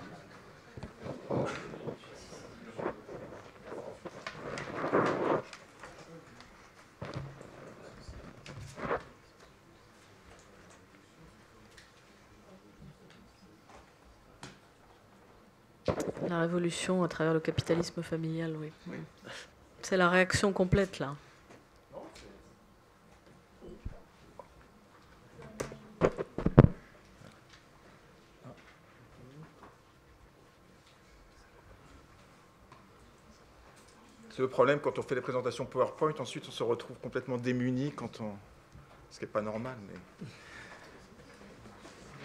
La révolution à travers le capitalisme familial, oui. C'est la réaction complète, là. C'est le problème quand on fait des présentations PowerPoint, ensuite on se retrouve complètement démuni quand on... Ce qui n'est pas normal, mais...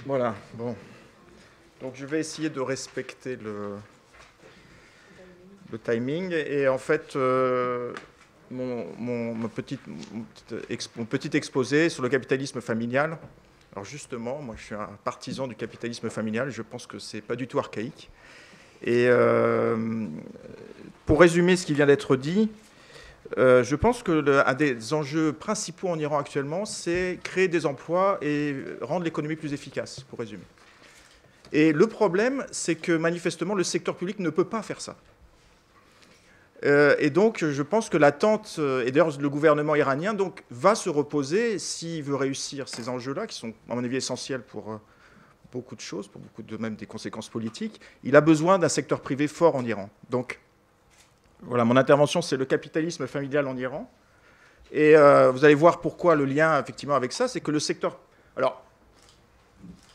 Voilà, bon. Donc je vais essayer de respecter le timing. Et en fait, mon petit exposé sur le capitalisme familial. Alors justement, moi je suis un partisan du capitalisme familial, je pense que ce n'est pas du tout archaïque. Et pour résumer ce qui vient d'être dit, je pense que un des enjeux principaux en Iran actuellement, c'est créer des emplois et rendre l'économie plus efficace, pour résumer. Et le problème, c'est que manifestement, le secteur public ne peut pas faire ça. Et donc, je pense que l'attente, et d'ailleurs le gouvernement iranien donc, va se reposer, s'il veut réussir ces enjeux-là, qui sont, à mon avis, essentiels pour beaucoup de choses, pour beaucoup de même des conséquences politiques, il a besoin d'un secteur privé fort en Iran. Donc, voilà, mon intervention, c'est le capitalisme familial en Iran. Et vous allez voir pourquoi le lien, effectivement, avec ça, c'est que le secteur... Alors,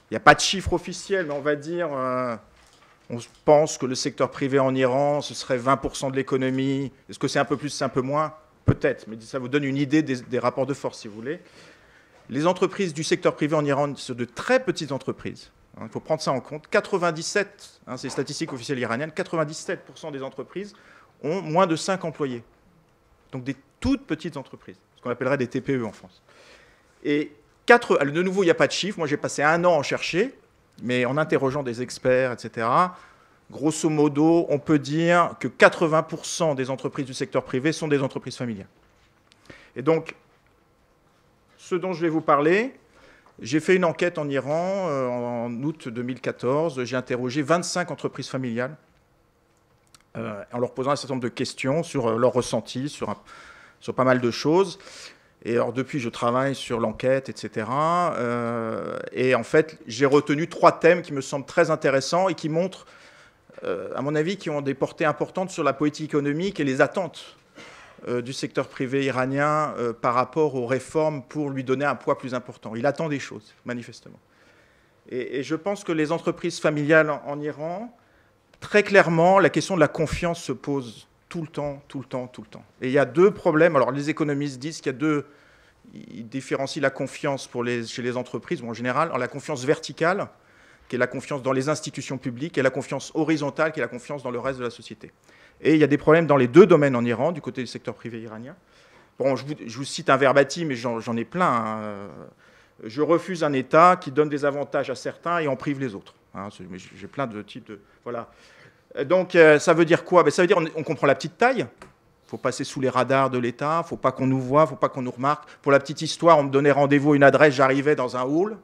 il n'y a pas de chiffre officiel, mais on va dire, on pense que le secteur privé en Iran, ce serait 20% de l'économie. Est-ce que c'est un peu plus, c'est un peu moins? Peut-être, mais ça vous donne une idée des rapports de force, si vous voulez. Les entreprises du secteur privé en Iran sont de très petites entreprises. Il faut prendre ça en compte. 97, c'est les statistiques officielles iraniennes, 97% des entreprises ont moins de 5 employés. Donc des toutes petites entreprises, ce qu'on appellerait des TPE en France. Et de nouveau, il n'y a pas de chiffre. Moi, j'ai passé 1 an à en chercher, mais en interrogeant des experts, etc. Grosso modo, on peut dire que 80% des entreprises du secteur privé sont des entreprises familiales. Et donc, ce dont je vais vous parler, j'ai fait une enquête en Iran en août 2014. J'ai interrogé 25 entreprises familiales en leur posant un certain nombre de questions sur leurs ressentis, sur pas mal de choses. Et alors, depuis, je travaille sur l'enquête, etc. Et en fait, j'ai retenu 3 thèmes qui me semblent très intéressants et qui montrent, à mon avis, qui ont des portées importantes sur la politique économique et les attentes du secteur privé iranien par rapport aux réformes pour lui donner un poids plus important. Il attend des choses, manifestement. Et je pense que les entreprises familiales en Iran, très clairement, la question de la confiance se pose tout le temps. Et il y a 2 problèmes. Alors, les économistes disent qu'il y a 2... Ils différencient la confiance chez les entreprises, ou en général, la confiance verticale, qui est la confiance dans les institutions publiques, et la confiance horizontale, qui est la confiance dans le reste de la société. Et il y a des problèmes dans les 2 domaines en Iran, du côté du secteur privé iranien. Bon, je vous cite un verbatim, mais j'en ai plein. Je refuse un État qui donne des avantages à certains et en prive les autres. J'ai plein de types de... Voilà. Donc, ça veut dire quoi? Ça veut dire on comprend la petite taille. Il faut passer sous les radars de l'État. Il ne faut pas qu'on nous voie, il ne faut pas qu'on nous remarque. Pour la petite histoire, on me donnait rendez-vous à une adresse, j'arrivais dans un hall.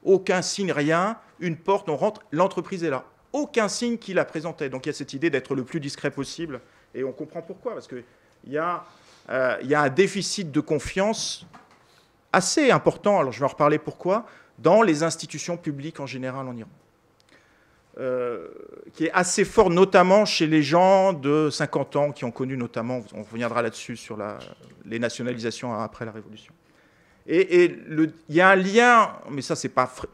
Aucun signe, rien. Une porte, on rentre, l'entreprise est là. Aucun signe qui la présentait. Donc il y a cette idée d'être le plus discret possible. Et on comprend pourquoi. Parce qu'il y a un déficit de confiance assez important, alors je vais en reparler pourquoi, dans les institutions publiques en général en Iran. Qui est assez fort, notamment chez les gens de 50 ans qui ont connu notamment, on reviendra là-dessus, sur les nationalisations après la Révolution. Et il y a un lien, mais ça,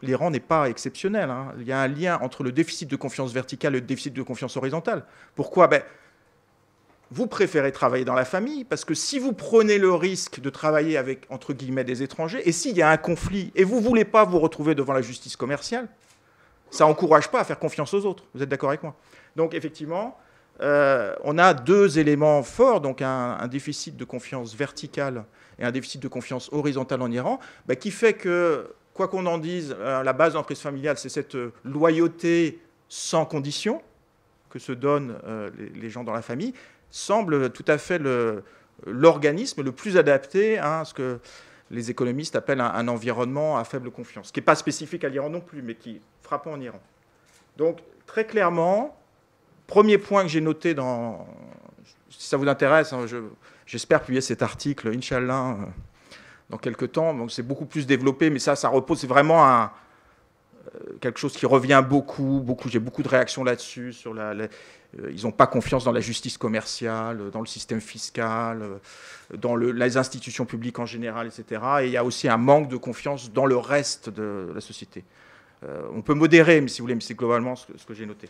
l'Iran n'est pas exceptionnel, hein. Il y a un lien entre le déficit de confiance verticale et le déficit de confiance horizontale. Pourquoi? Vous préférez travailler dans la famille, parce que si vous prenez le risque de travailler avec, entre guillemets, des étrangers, et s'il y a un conflit, et vous ne voulez pas vous retrouver devant la justice commerciale, ça n'encourage pas à faire confiance aux autres. Vous êtes d'accord avec moi? Donc, effectivement, on a 2 éléments forts, donc un déficit de confiance verticale et un déficit de confiance horizontale en Iran, qui fait que, quoi qu'on en dise, la base de l'entreprise familiale, c'est cette loyauté sans condition que se donnent les gens dans la famille, semble tout à fait l'organisme le plus adapté à ce que... les économistes appellent un environnement à faible confiance, ce qui n'est pas spécifique à l'Iran non plus, mais qui est frappant en Iran. Donc, très clairement, premier point que j'ai noté si ça vous intéresse, hein, j'espère publier cet article, Inch'Allah, dans quelques temps. Donc, c'est beaucoup plus développé, mais ça repose, c'est vraiment quelque chose qui revient beaucoup. J'ai beaucoup de réactions là-dessus, ils n'ont pas confiance dans la justice commerciale, dans le système fiscal, dans les institutions publiques en général, etc. Et il y a aussi un manque de confiance dans le reste de la société. On peut modérer, mais si vous voulez, mais c'est globalement ce que j'ai noté.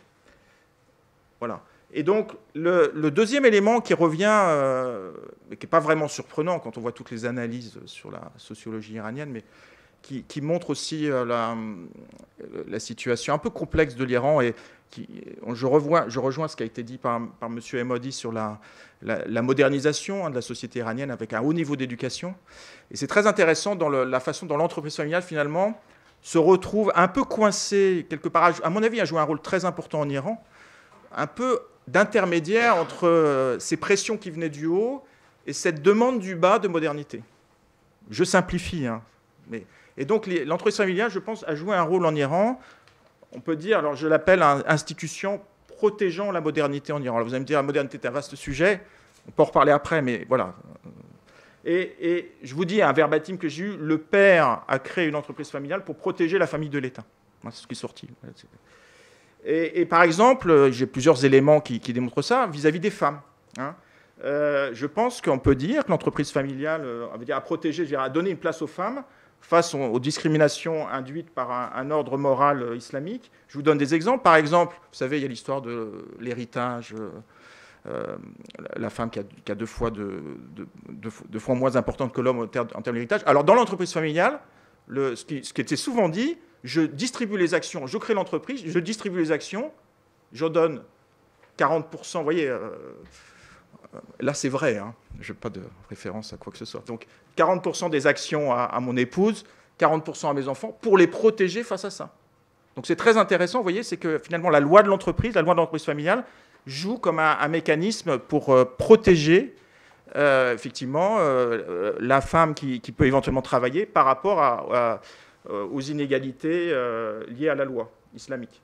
Voilà. Et donc, le deuxième élément qui revient, mais qui n'est pas vraiment surprenant quand on voit toutes les analyses sur la sociologie iranienne, mais qui montre aussi la situation un peu complexe de l'Iran, et je rejoins ce qui a été dit par M. Emadi sur la modernisation de la société iranienne avec un haut niveau d'éducation. Et c'est très intéressant dans la façon dont l'entreprise familiale, finalement, se retrouve un peu coincée, quelque part, à mon avis, a joué un rôle très important en Iran, un peu d'intermédiaire entre ces pressions qui venaient du haut et cette demande du bas de modernité. Je simplifie, hein, et donc l'entreprise familiale, je pense, a joué un rôle en Iran, on peut dire, alors je l'appelle institution protégeant la modernité en Iran. Alors vous allez me dire, la modernité est un vaste sujet, on peut en reparler après, mais voilà. Et je vous dis un verbatim que j'ai eu, le père a créé une entreprise familiale pour protéger la famille de l'État. C'est ce qui est sorti. Et par exemple, j'ai plusieurs éléments qui démontrent ça vis-à-vis des femmes. Hein. Je pense qu'on peut dire que l'entreprise familiale a protégé, a donné une place aux femmes face aux discriminations induites par un ordre moral islamique. Je vous donne des exemples. Par exemple, vous savez, il y a l'histoire de l'héritage. La femme qui a deux fois moins importante que l'homme en termes d'héritage. Alors, dans l'entreprise familiale, ce qui était souvent dit, je distribue les actions, je crée l'entreprise, je distribue les actions, je donne 40%, vous voyez, là c'est vrai, hein, je n'ai pas de référence à quoi que ce soit. Donc 40% des actions à mon épouse, 40% à mes enfants, pour les protéger face à ça. Donc c'est très intéressant, vous voyez, c'est que finalement la loi de l'entreprise familiale, joue comme un mécanisme pour protéger effectivement la femme qui peut éventuellement travailler par rapport aux inégalités liées à la loi islamique.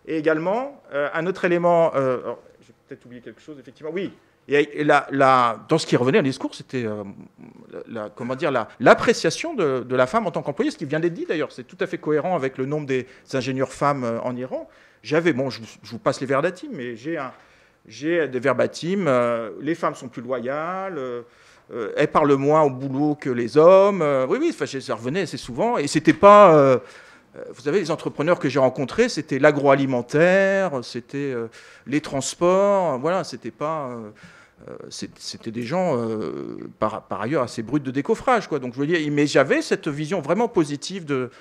Et également, un autre élément, j'ai peut-être oublié quelque chose, effectivement, oui, et dans ce qui revenait à discours, c'était l'appréciation de la femme en tant qu'employée, ce qui vient d'être dit d'ailleurs, c'est tout à fait cohérent avec le nombre des ingénieurs femmes en Iran. Je vous passe les verbatim, mais j'ai des verbatim, les femmes sont plus loyales, elles parlent moins au boulot que les hommes. Oui, ça revenait assez souvent. Et c'était pas... vous savez, les entrepreneurs que j'ai rencontrés, c'était l'agroalimentaire, c'était les transports, voilà, c'était pas... c'était des gens, par ailleurs, assez bruts de décoffrage, quoi. Donc, je veux dire, mais j'avais cette vision vraiment positive de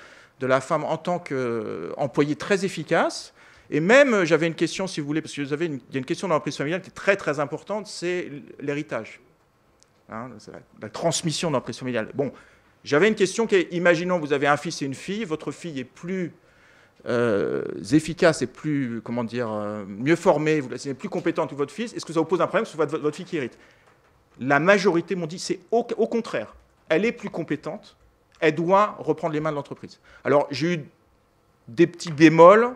la femme en tant qu'employée très efficace. Et même, j'avais une question, si vous voulez, parce qu'il y a une question dans l'entreprise familiale qui est très, très importante, c'est l'héritage. Hein, c'est la transmission de l'entreprise familiale. Bon, j'avais une question qui est, imaginons, vous avez un fils et une fille, votre fille est plus efficace et plus, mieux formée, vous êtes plus compétente que votre fils, est-ce que ça vous pose un problème que ce soit votre fille qui hérite? La majorité m'ont dit, c'est au contraire. Elle est plus compétente, elle doit reprendre les mains de l'entreprise. Alors, j'ai eu des petits bémols.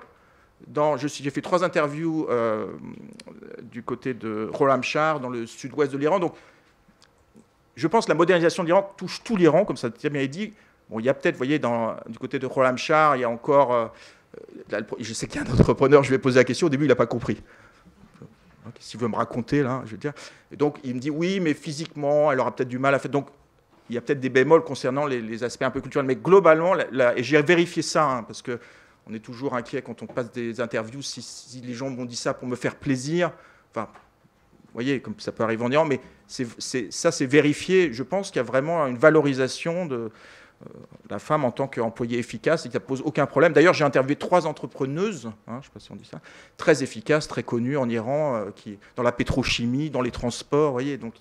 J'ai fait 3 interviews du côté de Khorramshahr, dans le sud-ouest de l'Iran. Donc, je pense que la modernisation de l'Iran touche tout l'Iran, comme ça a bien été dit. Bon, il y a peut-être, vous voyez, du côté de Khorramshahr, il y a encore... je sais qu'il y a un entrepreneur, je lui ai posé la question, au début, il n'a pas compris. S'il veut me raconter, là, je veux dire. Et donc, il me dit, oui, mais physiquement, elle aura peut-être du mal à faire... Donc, il y a peut-être des bémols concernant les aspects un peu culturels. Mais globalement, et j'ai vérifié ça, hein, parce que on est toujours inquiet quand on passe des interviews, si les gens m'ont dit ça pour me faire plaisir. Enfin, vous voyez, comme ça peut arriver en Iran, mais ça, c'est vérifié. Je pense qu'il y a vraiment une valorisation de la femme en tant qu'employée efficace et que ça ne pose aucun problème. D'ailleurs, j'ai interviewé 3 entrepreneuses, hein, je ne sais pas si on dit ça, très efficaces, très connues en Iran, dans la pétrochimie, dans les transports, vous voyez. Donc,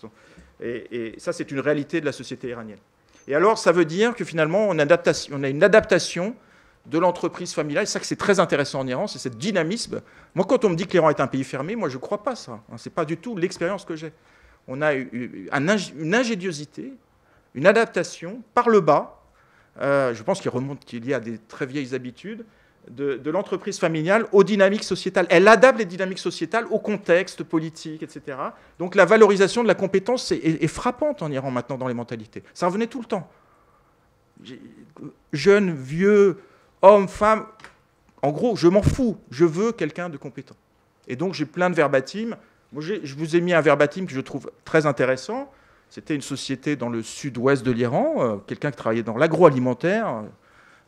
et ça, c'est une réalité de la société iranienne. Et alors, ça veut dire que finalement, on a une adaptation de l'entreprise familiale. C'est ça que c'est très intéressant en Iran, c'est ce dynamisme. Moi, quand on me dit que l'Iran est un pays fermé, moi, je ne crois pas ça. Ce n'est pas du tout l'expérience que j'ai. On a une ingéniosité, une adaptation par le bas, je pense qu'il y a des très vieilles habitudes, de l'entreprise familiale aux dynamiques sociétales. Elle adapte les dynamiques sociétales au contexte politique, etc. Donc la valorisation de la compétence est frappante en Iran maintenant dans les mentalités. Ça revenait tout le temps. Jeunes, vieux, hommes, femmes, en gros, je m'en fous. Je veux quelqu'un de compétent. Et donc j'ai plein de verbatim. Moi, je vous ai mis un verbatim que je trouve très intéressant. C'était une société dans le sud-ouest de l'Iran, quelqu'un qui travaillait dans l'agroalimentaire,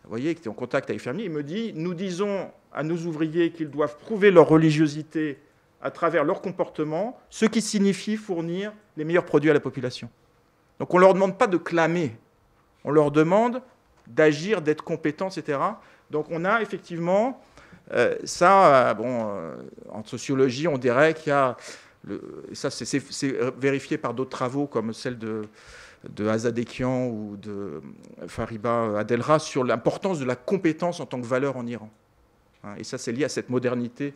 vous voyez, qui était en contact avec les fermiers. Il me dit, nous disons à nos ouvriers qu'ils doivent prouver leur religiosité à travers leur comportement, ce qui signifie fournir les meilleurs produits à la population. Donc on ne leur demande pas de clamer, on leur demande d'agir, d'être compétents, etc. Donc on a effectivement en sociologie, on dirait qu'il y a, ça c'est vérifié par d'autres travaux comme celle de Azadekian ou de Fariba Adelra sur l'importance de la compétence en tant que valeur en Iran. Et ça, c'est lié à cette modernité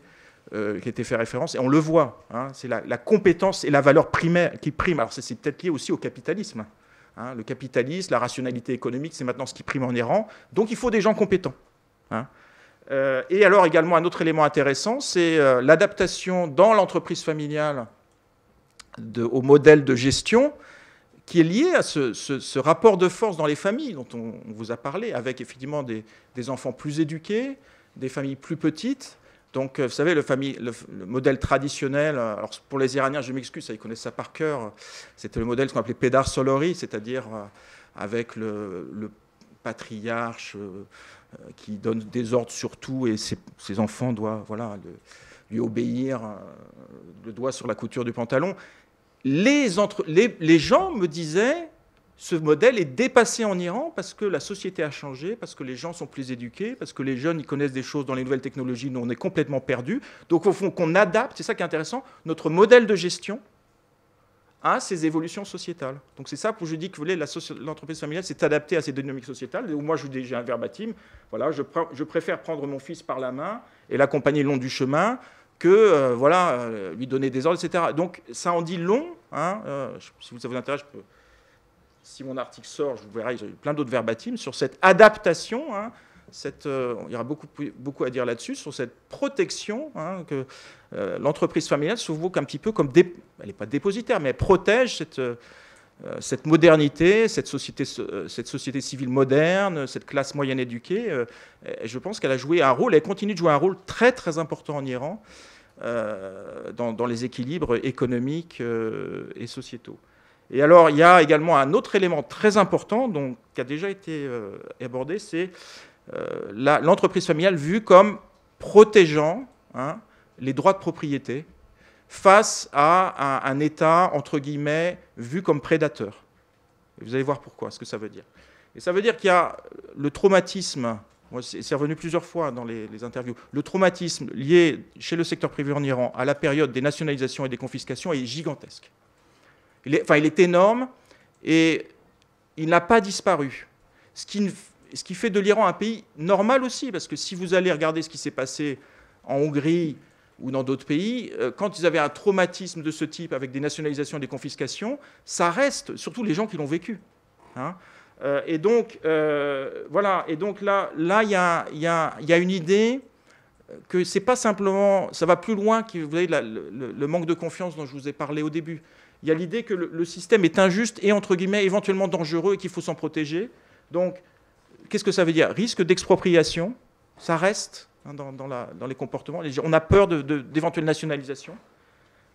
qui a été fait référence. Et on le voit, c'est la compétence et la valeur primaire qui prime. Alors, c'est peut-être lié aussi au capitalisme. Le capitalisme, la rationalité économique, c'est maintenant ce qui prime en Iran. Donc, il faut des gens compétents. Et alors, également, un autre élément intéressant, c'est l'adaptation dans l'entreprise familiale au modèle de gestion qui est lié à ce rapport de force dans les familles dont on vous a parlé, avec effectivement des enfants plus éduqués, des familles plus petites. Donc, vous savez, le modèle traditionnel, alors pour les Iraniens, je m'excuse, ils connaissent ça par cœur, c'était le modèle qu'on appelait Pédar Solori, c'est-à-dire avec le patriarche qui donne des ordres sur tout et ses enfants doivent lui obéir, le doigt sur la couture du pantalon. Les gens me disaient, ce modèle est dépassé en Iran parce que la société a changé, parce que les gens sont plus éduqués, parce que les jeunes ils connaissent des choses dans les nouvelles technologies, nous on est complètement perdus. Donc au fond, qu'on adapte, c'est ça qui est intéressant, notre modèle de gestion à ces évolutions sociétales. Donc c'est ça que je dis que l'entreprise familiale s'est adaptée à ces dynamiques sociétales. Et moi j'ai un verbatim, voilà, je préfère prendre mon fils par la main et l'accompagner le long du chemin que lui donner des ordres, etc. Donc ça en dit long. Si ça vous intéresse, si mon article sort, je vous verrai, j'ai plein d'autres verbatim sur cette adaptation. Il y aura beaucoup à dire là-dessus, sur cette protection que l'entreprise familiale se voit un petit peu comme, elle n'est pas dépositaire, mais elle protège cette modernité, cette société civile moderne, cette classe moyenne éduquée. Je pense qu'elle a joué un rôle, elle continue de jouer un rôle très très important en Iran dans les équilibres économiques et sociétaux. Et alors, il y a également un autre élément très important qui a déjà été abordé, c'est l'entreprise familiale vue comme protégeant les droits de propriété face à un État, entre guillemets, vu comme prédateur. Et vous allez voir pourquoi, ce que ça veut dire. Et ça veut dire qu'il y a le traumatisme, c'est revenu plusieurs fois dans les interviews, le traumatisme lié chez le secteur privé en Iran à la période des nationalisations et des confiscations est gigantesque. Il est énorme et il n'a pas disparu. Ce qui fait de l'Iran un pays normal aussi, parce que si vous allez regarder ce qui s'est passé en Hongrie ou dans d'autres pays, quand ils avaient un traumatisme de ce type avec des nationalisations et des confiscations, ça reste, surtout les gens qui l'ont vécu. Et donc, voilà. Et donc là, il y a une idée que c'est pas simplement, ça va plus loin que vous voyez, le manque de confiance dont je vous ai parlé au début. Il y a l'idée que le système est injuste et, entre guillemets, éventuellement dangereux et qu'il faut s'en protéger. Donc, qu'est-ce que ça veut dire? Risque d'expropriation, ça reste dans les comportements. On a peur d'éventuelles nationalisations.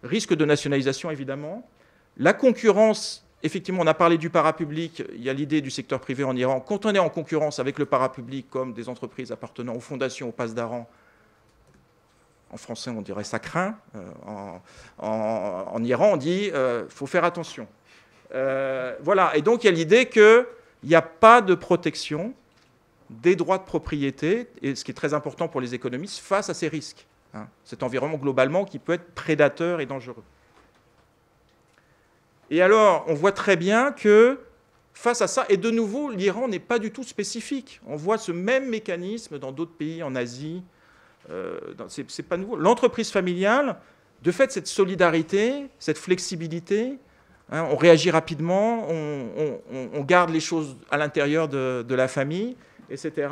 Risque de nationalisation, évidemment. La concurrence, effectivement, on a parlé du parapublic. Il y a l'idée du secteur privé en Iran. Quand on est en concurrence avec le parapublic, comme des entreprises appartenant aux fondations, aux passes d'Aran, en français, on dirait ça craint. En Iran, on dit faut faire attention. Voilà. Et donc, il y a l'idée qu'il n'y a pas de protection des droits de propriété, et ce qui est très important pour les économistes, face à ces risques. Cet environnement, globalement, qui peut être prédateur et dangereux. Et alors, on voit très bien que, face à ça, et de nouveau, l'Iran n'est pas du tout spécifique. On voit ce même mécanisme dans d'autres pays, en Asie. C'est pas nouveau. L'entreprise familiale, de fait, cette solidarité, cette flexibilité, Hein, on réagit rapidement, on garde les choses à l'intérieur de la famille, etc.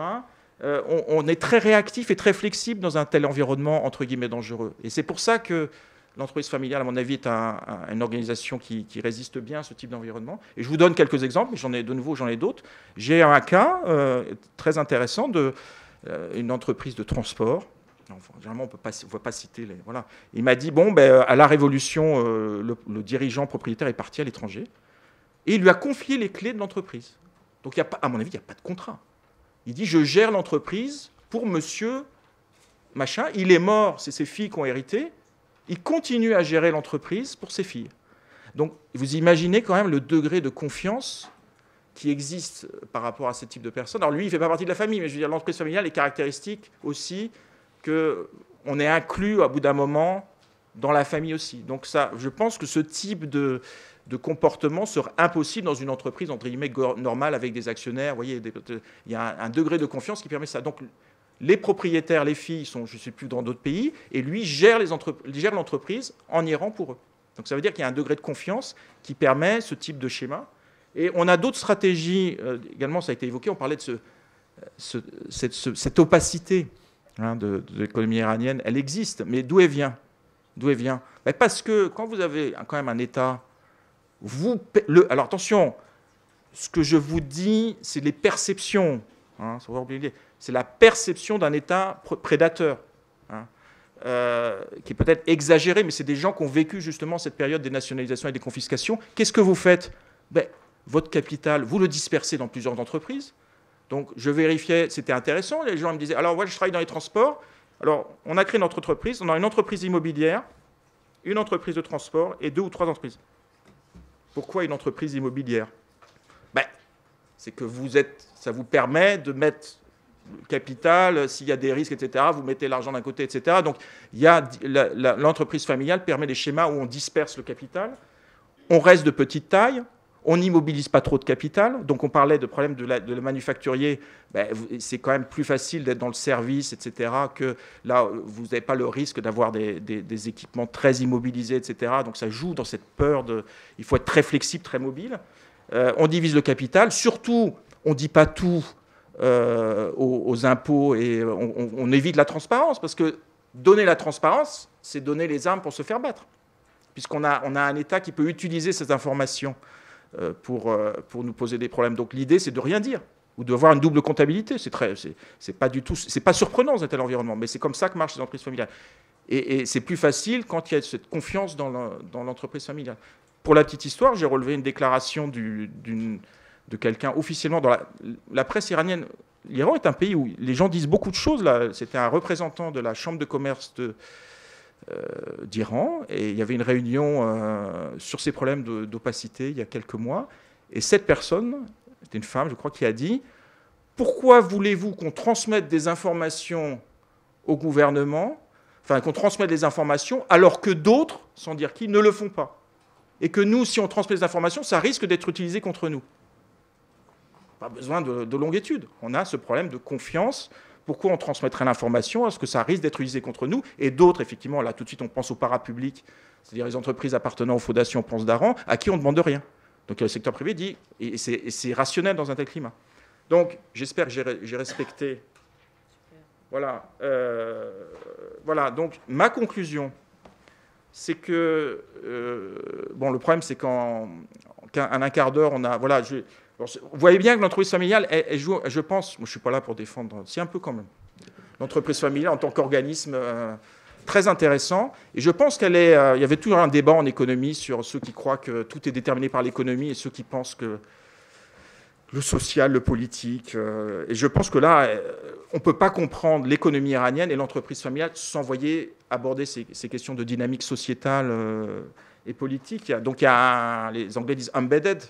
On est très réactif et très flexible dans un tel environnement, entre guillemets, dangereux. Et c'est pour ça que l'entreprise familiale, à mon avis, est une organisation qui résiste bien à ce type d'environnement. Et je vous donne quelques exemples, mais j'en ai d'autres. J'ai un cas très intéressant d'une entreprise de transport. Enfin, généralement, on ne va pas citer les... Voilà. Il m'a dit, bon, à la Révolution, le dirigeant propriétaire est parti à l'étranger et il lui a confié les clés de l'entreprise. Donc, à mon avis, il n'y a pas de contrat. Il dit, je gère l'entreprise pour monsieur machin. Il est mort, c'est ses filles qui ont hérité. Il continue à gérer l'entreprise pour ses filles. Donc, vous imaginez quand même le degré de confiance qui existe par rapport à ce type de personnes. Alors, lui, il ne fait pas partie de la famille, mais je veux dire, l'entreprise familiale est caractéristique aussi qu'on est inclus, à bout d'un moment, dans la famille aussi. Donc, ça, je pense que ce type de comportement serait impossible dans une entreprise, entre guillemets, normale, avec des actionnaires. Vous voyez, il y a un degré de confiance qui permet ça. Donc, les propriétaires, les filles, sont, je ne sais plus, dans d'autres pays, et lui gère l'entreprise en Iran pour eux. Donc ça veut dire qu'il y a un degré de confiance qui permet ce type de schéma. Et on a d'autres stratégies, également ça a été évoqué, on parlait de cette opacité de l'économie iranienne. Elle existe, mais d'où elle vient? Parce que quand vous avez quand même un État, alors attention, ce que je vous dis, c'est les perceptions. C'est la perception d'un État prédateur, qui est peut-être exagérée, mais c'est des gens qui ont vécu justement cette période des nationalisations et des confiscations. Qu'est-ce que vous faites? Votre capital, vous le dispersez dans plusieurs entreprises. Donc, je vérifiais, c'était intéressant. Les gens me disaient, alors, moi, je travaille dans les transports. Alors, on a créé notre entreprise. On a une entreprise immobilière, une entreprise de transport et 2 ou 3 entreprises. Pourquoi une entreprise immobilière? C'est que ça vous permet de mettre le capital, s'il y a des risques, etc., vous mettez l'argent d'un côté, etc. Donc, l'entreprise familiale permet des schémas où on disperse le capital, on reste de petite taille, on n'immobilise pas trop de capital. Donc, on parlait de problème de la manufacturier. C'est quand même plus facile d'être dans le service, etc., que là, vous n'avez pas le risque d'avoir des équipements très immobilisés, etc. Donc, ça joue dans cette peur il faut être très flexible, très mobile. On divise le capital. Surtout, on ne dit pas tout aux impôts et on évite la transparence, parce que donner la transparence, c'est donner les armes pour se faire battre, puisqu'on a un État qui peut utiliser ces informations pour nous poser des problèmes. Donc l'idée, c'est de rien dire ou d'avoir une double comptabilité. C'est pas surprenant dans un tel environnement, mais c'est comme ça que marchent les entreprises familiales. Et c'est plus facile quand il y a cette confiance dans l'entreprise familiale. Pour la petite histoire, j'ai relevé une déclaration de quelqu'un officiellement dans la presse iranienne. L'Iran est un pays où les gens disent beaucoup de choses. C'était un représentant de la chambre de commerce d'Iran, et il y avait une réunion sur ces problèmes d'opacité il y a quelques mois. Et cette personne, c'était une femme, je crois, qui a dit « Pourquoi voulez-vous qu'on transmette des informations au gouvernement, enfin qu'on transmette des informations, alors que d'autres, sans dire qui, ne le font pas ? Et que nous, si on transmet des informations, ça risque d'être utilisé contre nous. » Pas besoin de longue étude. On a ce problème de confiance. Pourquoi on transmettrait l'information? Est-ce que ça risque d'être utilisé contre nous? Et d'autres, effectivement, là, tout de suite, on pense aux parapublics, c'est-à-dire les entreprises appartenant aux fondations, on pense d'Aran, à qui on ne demande rien. Donc le secteur privé dit, et c'est rationnel dans un tel climat. Donc, j'espère que j'ai respecté. Voilà. Voilà. Donc, ma conclusion, c'est que le problème, c'est qu'en un quart d'heure, on a. Voilà. Vous voyez bien que l'entreprise familiale, elle joue, je pense, moi je ne suis pas là pour défendre, si un peu quand même, l'entreprise familiale en tant qu'organisme très intéressant. Et je pense il y avait toujours un débat en économie sur ceux qui croient que tout est déterminé par l'économie et ceux qui pensent que le social, le politique. Et je pense que là, on ne peut pas comprendre l'économie iranienne et l'entreprise familiale sans aborder ces questions de dynamique sociétale et politique. Donc les Anglais disent embedded,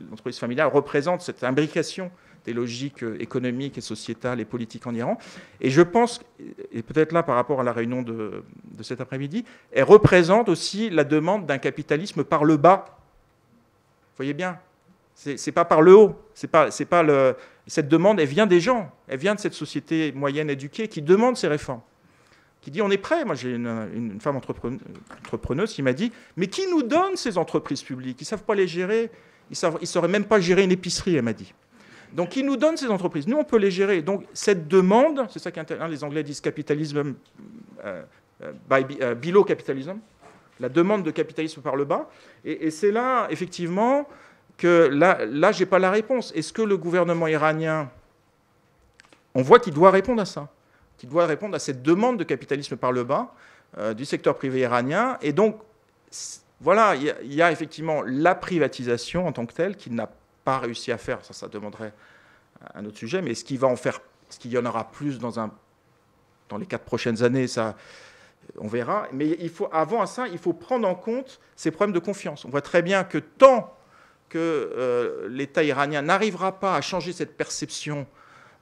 l'entreprise familiale représente cette imbrication des logiques économiques et sociétales et politiques en Iran. Et je pense, et peut-être là par rapport à la réunion de cet après-midi, elle représente aussi la demande d'un capitalisme par le bas. Vous voyez bien, c'est pas par le haut. Cette demande, elle vient des gens, elle vient de cette société moyenne éduquée qui demande ces réformes, qui dit on est prêt. Moi, j'ai une femme entrepreneuse qui m'a dit mais qui nous donne ces entreprises publiques? Ils ne savent pas les gérer, ils ne sauraient même pas gérer une épicerie, elle m'a dit. Donc, qui nous donne ces entreprises? Nous, on peut les gérer. Donc, cette demande, c'est ça qu'intéressant, les Anglais disent capitalisme, below capitalism, la demande de capitalisme par le bas. Et c'est là, effectivement, que là je n'ai pas la réponse. Est-ce que le gouvernement iranien, on voit qu'il doit répondre à ça, qu'il doit répondre à cette demande de capitalisme par le bas du secteur privé iranien. Et donc, voilà, il y a effectivement la privatisation en tant que telle qu'il n'a pas réussi à faire. Ça demanderait un autre sujet. Mais est-ce qu'il va en faire, est-ce qu'il y en aura plus dans les 4 prochaines années? Ça, on verra. Mais avant ça, il faut prendre en compte ces problèmes de confiance. On voit très bien que tant que l'État iranien n'arrivera pas à changer cette perception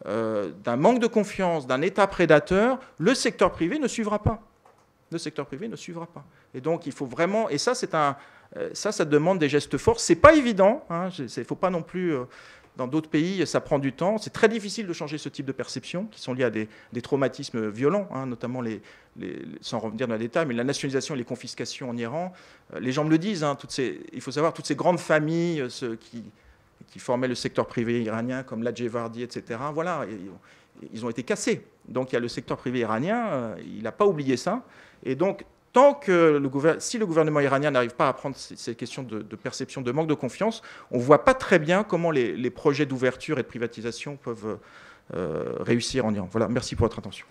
d'un manque de confiance, d'un État prédateur, le secteur privé ne suivra pas. Le secteur privé ne suivra pas. Et donc, il faut vraiment... Et ça, ça demande des gestes forts. Ce n'est pas évident. Hein, il ne faut pas non plus... Dans d'autres pays, ça prend du temps. C'est très difficile de changer ce type de perception qui sont liées à des traumatismes violents, hein, notamment, sans revenir dans les détails, mais la nationalisation et les confiscations en Iran. Les gens me le disent. Hein, il faut savoir, toutes ces grandes familles qui formaient le secteur privé iranien, comme l'Adjevardi, etc., voilà, ils ont été cassés. Donc, il y a le secteur privé iranien, il n'a pas oublié ça. Et donc, si le gouvernement iranien n'arrive pas à prendre ces questions de perception, de manque de confiance, on ne voit pas très bien comment les projets d'ouverture et de privatisation peuvent réussir en Iran. Voilà, merci pour votre attention.